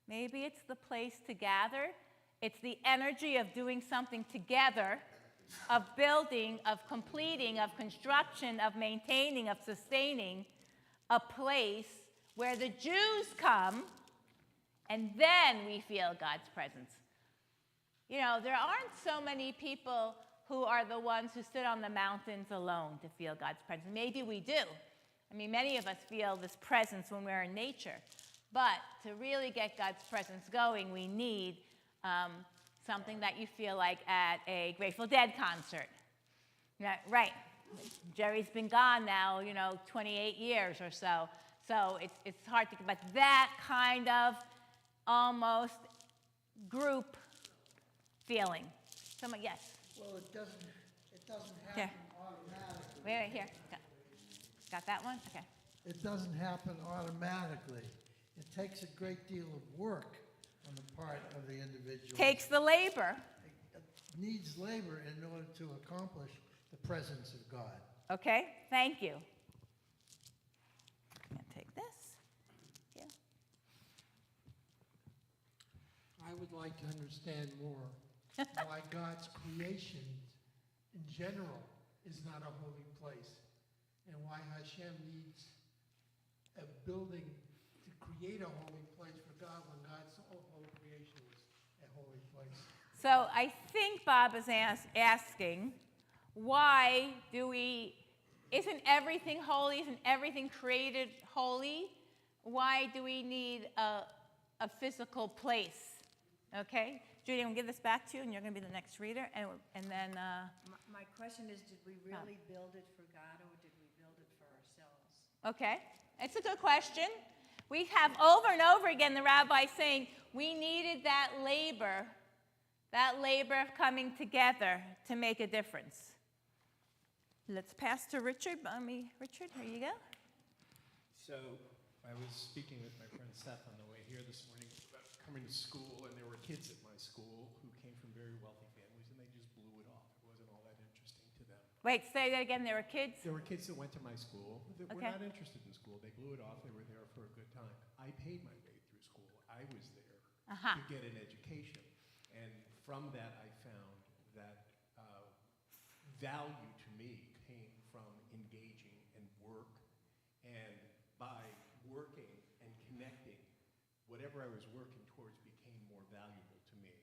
Maybe it's the place to gather. It's the energy of doing something together, of building, of completing, of construction, of maintaining, of sustaining a place where the Jews come, and then we feel God's presence. You know, there aren't so many people who are the ones who sit on the mountains alone to feel God's presence. Maybe we do. I mean, many of us feel this presence when we're in nature. But to really get God's presence going, we need something that you feel like at a Grateful Dead concert. Yeah, right. Jerry's been gone now, 28 years or so. So it's hard to, but that kind of almost group feeling. Someone, yes? Well, it doesn't happen automatically. Wait, here. Got that one? Okay. It doesn't happen automatically. It takes a great deal of work on the part of the individual. Takes the labor. It needs labor in order to accomplish the presence of God. Okay, thank you. I'm going to take this. Yeah. I would like to understand more why God's creation in general is not a holy place, and why Hashem needs a building to create a holy place for God when God's whole creation is a holy place. So I think Bob is asking, why isn't everything holy? Isn't everything created holy? Why do we need a physical place? Okay? Judy, I'm going to give this back to you, and you're going to be the next reader. And then... My question is, did we really build it for God, or did we build it for ourselves? Okay. It's a good question. We have over and over again the rabbi saying we needed that labor of coming together to make a difference. Let's pass to Richard. Richard, here you go. So I was speaking with my friend Seth on the way here this morning about coming to school, and there were kids at my school who came from very wealthy families, and they just blew it off. It wasn't all that interesting to them. Wait, say that again. There were kids? There were kids that went to my school that were Okay. not interested in school. They blew it off. They were there for a good time. I paid my way through school. I was there to get an education. And from that, I found that value to me came from engaging and work. And by working and connecting, whatever I was working towards became more valuable to me.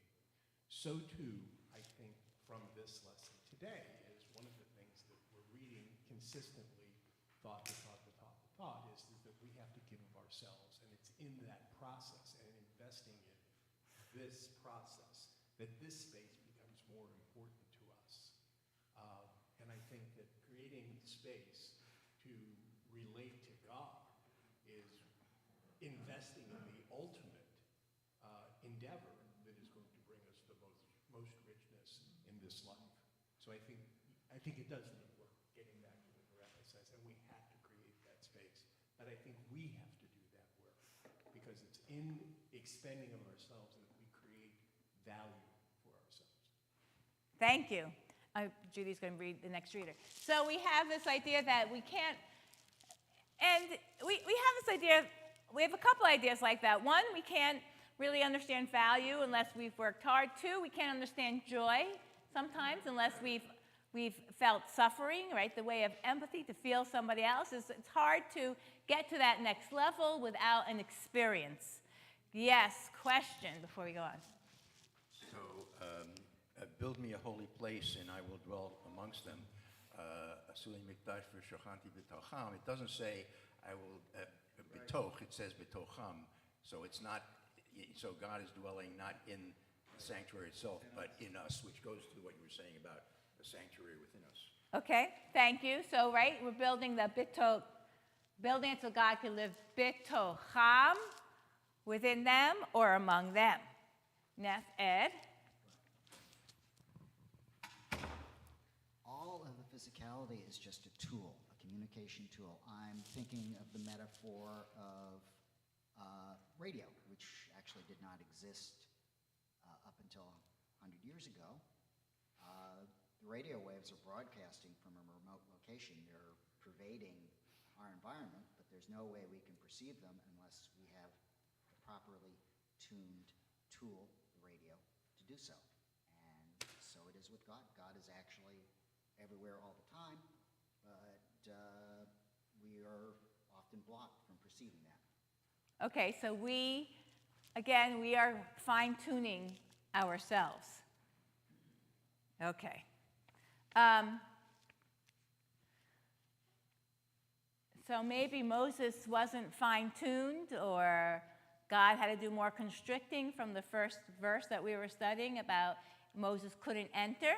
So too, I think from this lesson today is one of the things that we're reading consistently, thought to thought to thought to thought, is that we have to give of ourselves. And it's in that process and investing in this process that this space becomes more important to us. And I think that creating space to relate to God is investing in the ultimate endeavor that is going to bring us the most most richness in this life. So I think it does need work, getting back to what the rabbi says, and we have to create that space. But I think we have to do that work, because it's in expending of ourselves that we create value for ourselves. Thank you. Judy's going to read the next reader. So we have this idea that we can't, and we have this idea, we have a couple ideas like that. One, we can't really understand value unless we've worked hard. Two, we can't understand joy sometimes unless we've felt suffering, right? The way of empathy, to feel somebody else, it's hard to get to that next level without an experience. Yes, question before we go on. So, build me a holy place and I will dwell amongst them. It doesn't say I will betoch, it says betocham. So it's not, so God is dwelling not in the sanctuary itself, but in us, which goes to what you were saying about the sanctuary within us. Okay, thank you. So, right, we're building the bitoch, building it so God can live bitocham, within them or among them. Next, Ed. All of the physicality is just a tool, a communication tool. I'm thinking of the metaphor of radio, which actually did not exist up until 100 years ago. The radio waves are broadcasting from a remote location. They're pervading our environment, but there's no way we can perceive them unless we have a properly tuned tool, the radio, to do so. And so it is with God. God is actually everywhere all the time, but we are often blocked from perceiving that. Okay, so we are fine-tuning ourselves. Okay. So maybe Moses wasn't fine-tuned, or God had to do more constricting from the first verse that we were studying about Moses couldn't enter.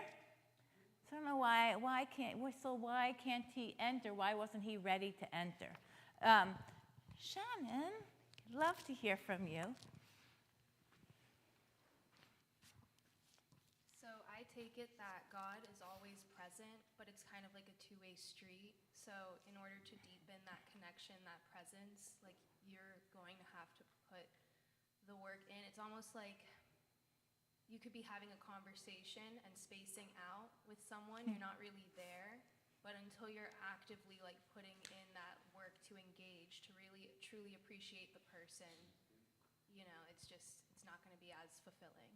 So I don't know why can't he enter? Why wasn't he ready to enter? Shannon, I'd love to hear from you. So I take it that God is always present, but it's kind of like a two-way street. So in order to deepen that connection, that presence, like you're going to have to put the work in. It's almost like you could be having a conversation and spacing out with someone. You're not really there, but until you're actively like putting in that work to engage, to really truly appreciate the person, you know, it's not going to be as fulfilling.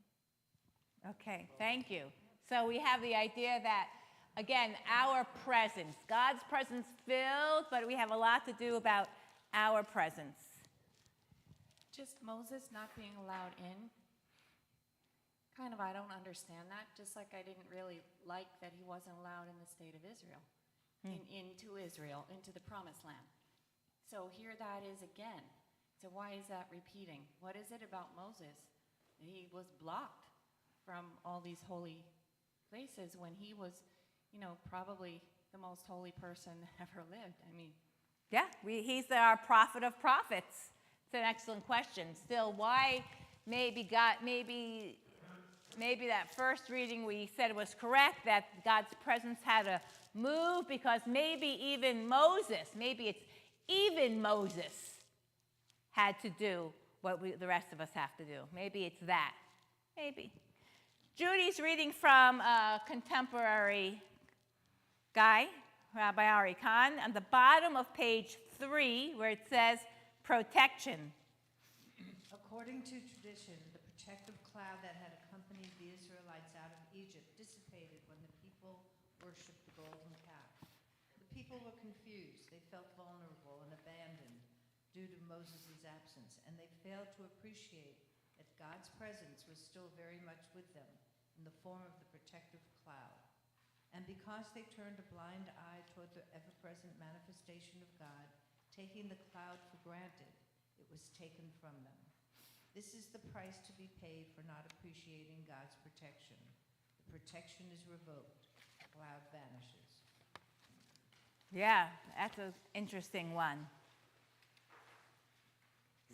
Okay, thank you. So we have the idea that, again, our presence, God's presence filled, but we have a lot to do about our presence. Just Moses not being allowed in. Kind of, I don't understand that. Just like I didn't really like that he wasn't allowed in the state of Israel, into Israel, into the promised land. So here that is again. So why is that repeating? What is it about Moses? He was blocked from all these holy places when he was, you know, probably the most holy person that ever lived. I mean. Yeah, he's our prophet of prophets. It's an excellent question. Still, why maybe that first reading we said was correct, that God's presence had to move, because maybe it's even Moses had to do what the rest of us have to do. Maybe it's that. Maybe. Judy's reading from a contemporary guy, Rabbi Ari Khan, on the bottom of page 3, where it says protection. According to tradition, the protective cloud that had accompanied the Israelites out of Egypt dissipated when the people worshipped the golden calf. The people were confused. They felt vulnerable and abandoned due to Moses' absence, and they failed to appreciate that God's presence was still very much with them in the form of the protective cloud. And because they turned a blind eye toward the ever-present manifestation of God, taking the cloud for granted, it was taken from them. This is the price to be paid for not appreciating God's protection. The protection is revoked. The cloud vanishes. Yeah, that's an interesting one.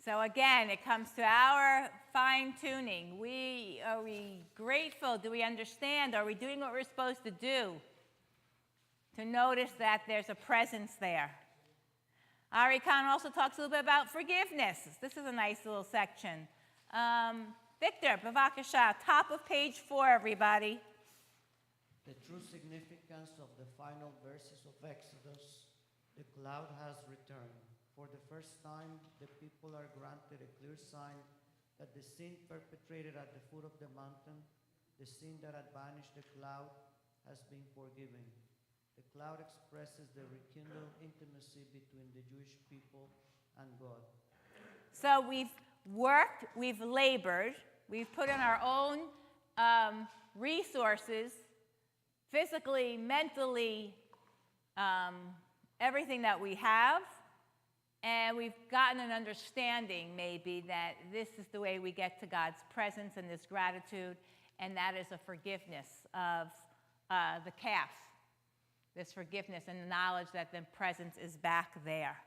So again, it comes to our fine-tuning. Are we grateful? Do we understand? Are we doing what we're supposed to do? To notice that there's a presence there. Ari Khan also talks a little bit about forgiveness. This is a nice little section. Victor, bavakasha, top of page 4, everybody. The true significance of the final verses of Exodus, the cloud has returned. For the first time, the people are granted a clear sign that the sin perpetrated at the foot of the mountain, the sin that had banished the cloud, has been forgiven. The cloud expresses the rekindled intimacy between the Jewish people and God. So we've worked, we've labored, we've put in our own resources, physically, mentally, everything that we have. And we've gotten an understanding, maybe, that this is the way we get to God's presence and this gratitude, and that is a forgiveness of the calf. This forgiveness and the knowledge that the presence is back there.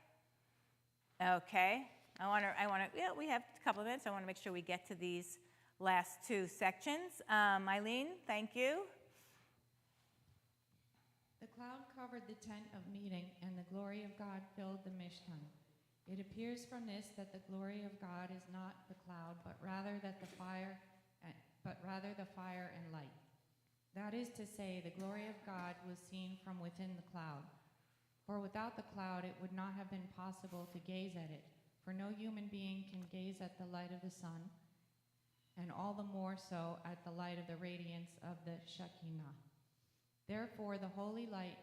Okay? We have a couple of minutes. I want to make sure we get to these last two sections. Eileen, thank you. The cloud covered the tent of meeting, and the glory of God filled the Mishkan. It appears from this that the glory of God is not the cloud, but rather the fire and light. That is to say, the glory of God was seen from within the cloud. For without the cloud, it would not have been possible to gaze at it, for no human being can gaze at the light of the sun, and all the more so at the light of the radiance of the Shekinah. Therefore, the holy light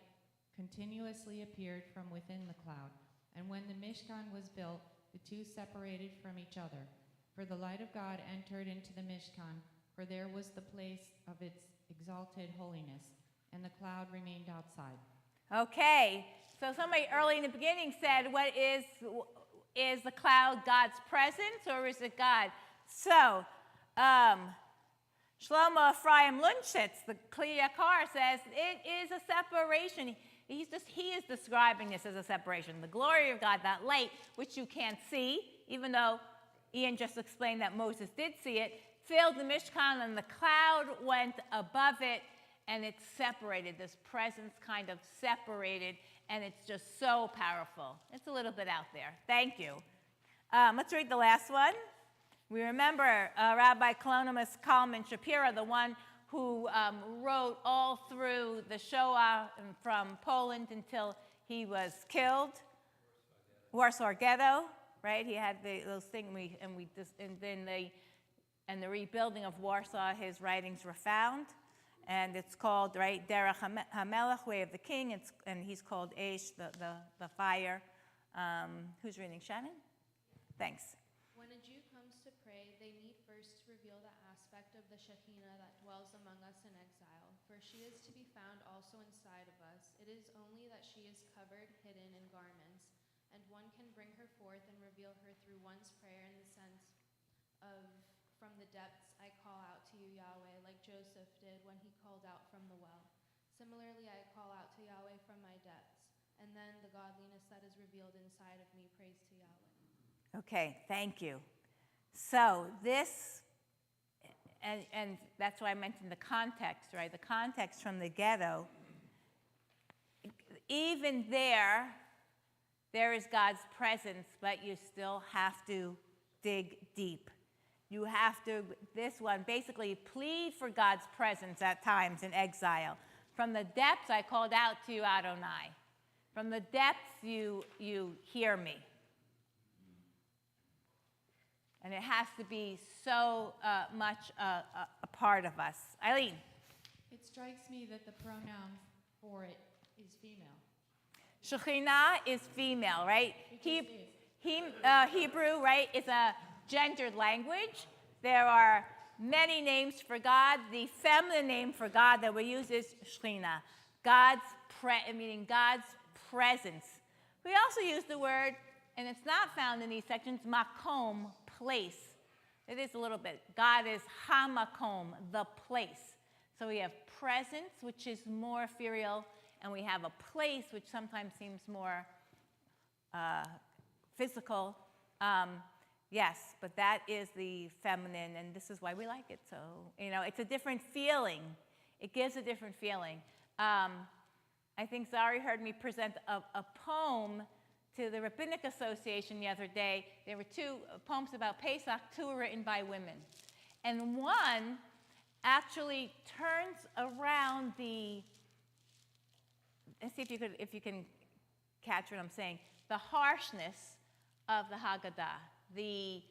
continuously appeared from within the cloud. And when the Mishkan was built, the two separated from each other. For the light of God entered into the Mishkan, for there was the place of its exalted holiness, and the cloud remained outside. Okay, so somebody early in the beginning said, what is the cloud God's presence, or is it God? So, Shlomo Ephraim Lunchitz, the Kli Yakar, says it is a separation. He is describing this as a separation. The glory of God, that light, which you can't see, even though Ian just explained that Moses did see it, filled the Mishkan, and the cloud went above it, and it separated. This presence kind of separated, and it's just so powerful. It's a little bit out there. Thank you. Let's read the last one. We remember Rabbi Kalonymus Kalman Shapira, the one who wrote all through the Shoah from Poland until he was killed. Warsaw Ghetto, right? He had those things, and the rebuilding of Warsaw, his writings were found. And it's called, right, Derech HaMelech, Way of the King, and he's called Eish, the fire. Who's reading? Shannon? Thanks. When a Jew comes to pray, they need first to reveal the aspect of the Shekinah that dwells among us in exile, for she is to be found also inside of us. It is only that she is covered, hidden in garments, and one can bring her forth and reveal her through one's prayer in the sense of, from the depths I call out to you, Yahweh, like Joseph did when he called out from the well. Similarly, I call out to Yahweh from my depths, and then the godliness that is revealed inside of me, praise to Yahweh. Okay, thank you. So this, and that's why I mentioned the context, right? The context from the ghetto. Even there is God's presence, but you still have to dig deep. You have to, this one, basically plead for God's presence at times in exile. From the depths, I called out to you, Adonai. From the depths, you hear me. And it has to be so much a part of us. Eileen. It strikes me that the pronoun for it is female. Shekhinah is female, right? Hebrew, right, is a gendered language. There are many names for God. The feminine name for God that we use is Shekhinah, meaning God's presence. We also use the word, and it's not found in these sections, makom, place. It is a little bit. God is hamakom, the place. So we have presence, which is more ethereal, and we have a place, which sometimes seems more physical. Yes, but that is the feminine, and this is why we like it. So, it's a different feeling. It gives a different feeling. I think Zari heard me present a poem to the Rabbinic Association the other day. There were two poems about Pesach, two were written by women. And one actually turns around let's see if you can catch what I'm saying, the harshness of the Haggadah, the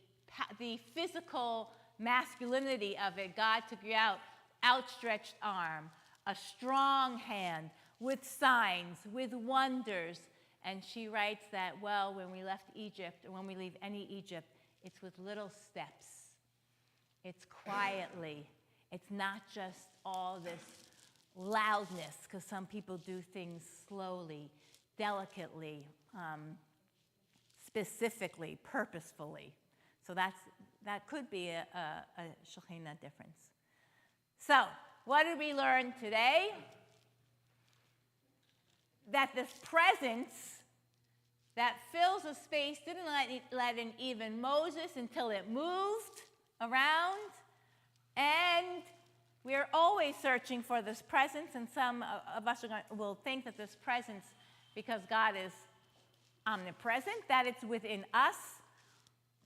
physical masculinity of it. God took you out, outstretched arm, a strong hand, with signs, with wonders. And she writes that, well, when we left Egypt, or when we leave any Egypt, it's with little steps. It's quietly. It's not just all this loudness, because some people do things slowly, delicately, specifically, purposefully. So that could be a Shekhinah difference. So, what did we learn today? That this presence that fills a space didn't let in even Moses until it moved around. And we're always searching for this presence, and some of us will think that this presence, because God is omnipresent, that it's within us.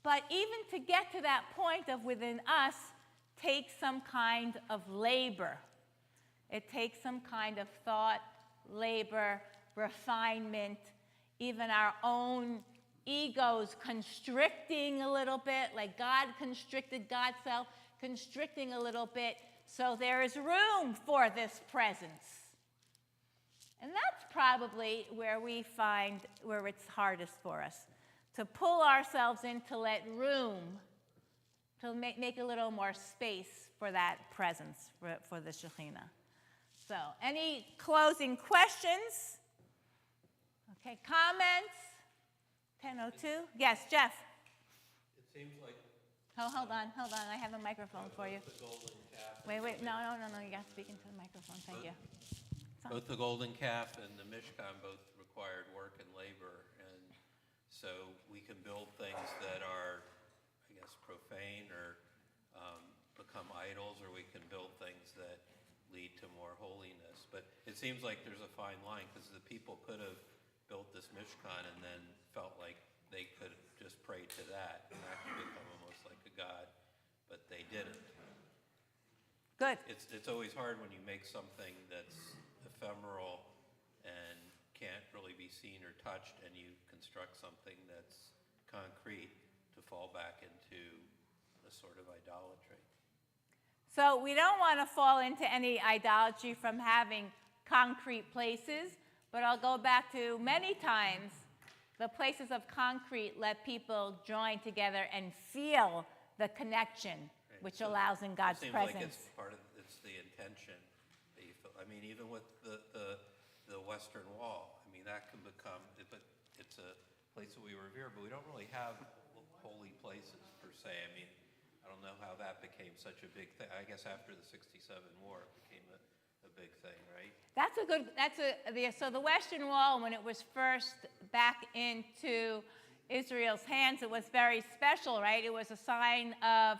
But even to get to that point of within us takes some kind of labor. It takes some kind of thought, labor, refinement, even our own egos constricting a little bit, like God constricted God's self, constricting a little bit, so there is room for this presence. And that's probably where we find where it's hardest for us, to pull ourselves in, to let room, to make a little more space for that presence, for the Shekhinah. So, any closing questions? Okay, comments? 10:02? Yes, Jeff. It seems like... Oh, hold on. I have a microphone for you. The golden calf. Wait. No. You got to speak into the microphone. Thank you. Both the golden calf and the Mishkan both required work and labor, and so we can build things that are, I guess, profane or become idols, or we can build things that lead to more holiness. But it seems like there's a fine line, because the people could have built this Mishkan and then felt like they could just pray to that, and that could become almost like a god, but they didn't. Good. It's always hard when you make something that's ephemeral and can't really be seen or touched, and you construct something that's concrete to fall back into a sort of idolatry. So we don't want to fall into any idolatry from having concrete places, but I'll go back to many times the places of concrete let people join together and feel the connection, which allows in God's presence. It seems like it's the intention that you feel. I mean, even with the Western Wall, I mean, that can become, but it's a place that we revere, but we don't really have holy places per se. I mean, I don't know how that became such a big thing. I guess after the '67 war, it became a big thing, right? So the Western Wall, when it was first back into Israel's hands, it was very special, right? It was a sign of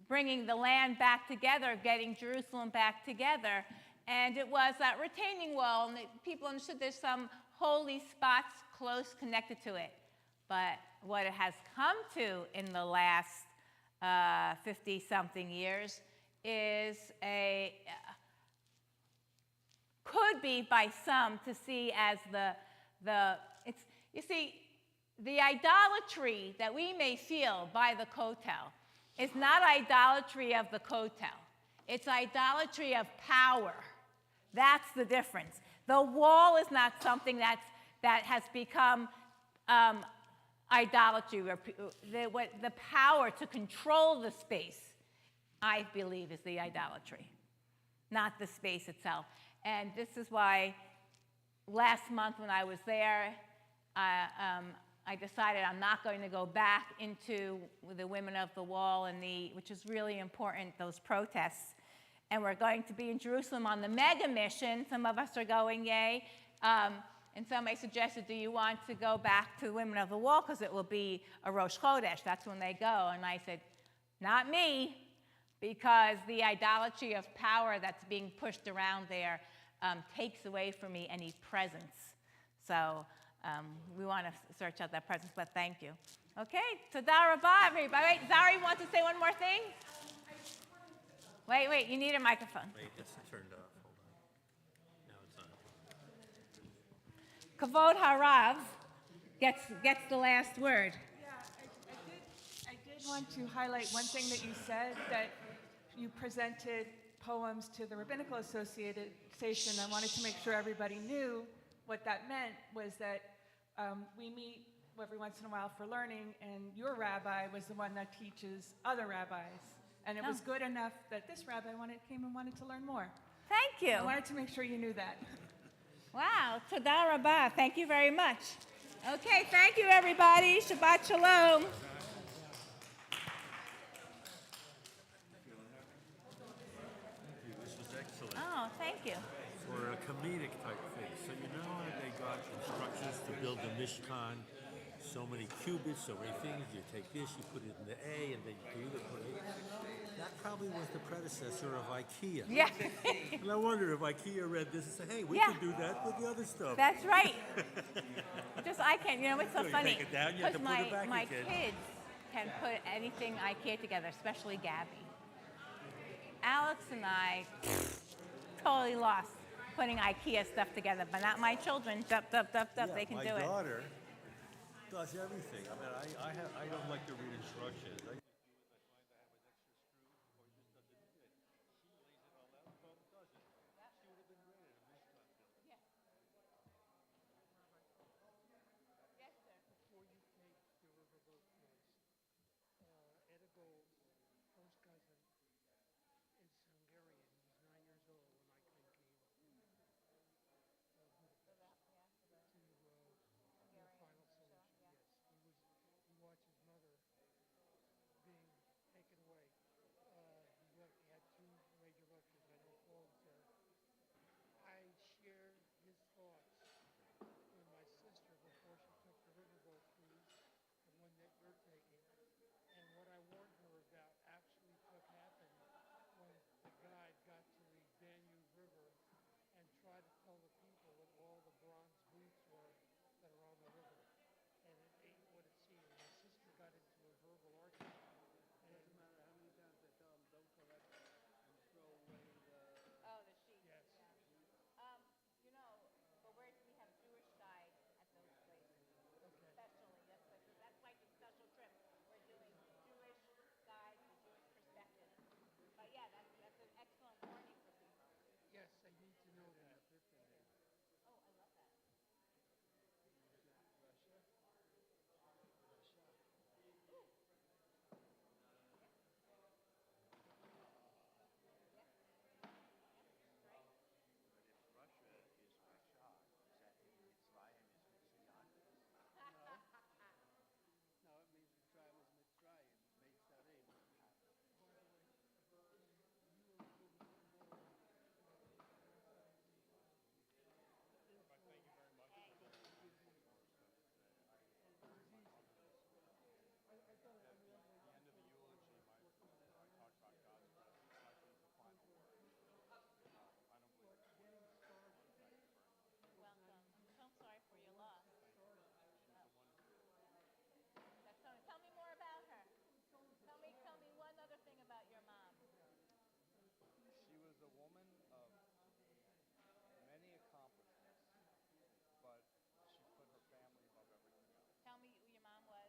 bringing the land back together, getting Jerusalem back together. And it was that retaining wall, and people understood there's some holy spots close connected to it. But what it has come to in the last 50-something years is could be by some to see as the idolatry that we may feel by the Kotel is not idolatry of the Kotel. It's idolatry of power. That's the difference. The wall is not something that has become idolatry. The power to control the space, I believe, is the idolatry, not the space itself. And this is why last month when I was there, I decided I'm not going to go back into the Women of the Wall, which is really important, those protests. And we're going to be in Jerusalem on the mega mission. Some of us are going, yay. And somebody suggested, do you want to go back to Women of the Wall because it will be a Rosh Chodesh. That's when they go. And I said, not me, because the idolatry of power that's being pushed around there takes away from me any presence. So we want to search out that presence, but thank you. Okay, Todah Rabah, everybody. Wait, Zari wants to say one more thing? Wait, you need a microphone. Wait, it's turned off. Hold on. Now it's on. Kavod Harav gets the last word. Yeah, I did want to highlight one thing that you said, that you presented poems to the Rabbinical Association. I wanted to make sure everybody knew what that meant was that we meet every once in a while for learning, and your rabbi was the one that teaches other rabbis. And it was good enough that this rabbi came and wanted to learn more. Thank you. I wanted to make sure you knew that. Wow, Todah Rabah. Thank you very much. Okay, thank you, everybody. Shabbat Shalom. This was excellent. Oh, thank you. For a comedic type thing. So you know they got instructions to build the Mishkan, so many cubits, so many things. You take this, you put it in the A, and then you do it. That probably was the predecessor of IKEA. Yeah. And I wonder if IKEA read this and said, hey, we Yeah. can do that with the other stuff. That's right. Just I can't. You know what's so You funny? take it down, you have to put it back my again. kids can put anything IKEA together, especially Gabby. Alex and I totally lost putting IKEA stuff together, but not my children. They can do it. My daughter does everything. I mean, I don't like to read instructions. I Tell me one other thing about your mom. She was a woman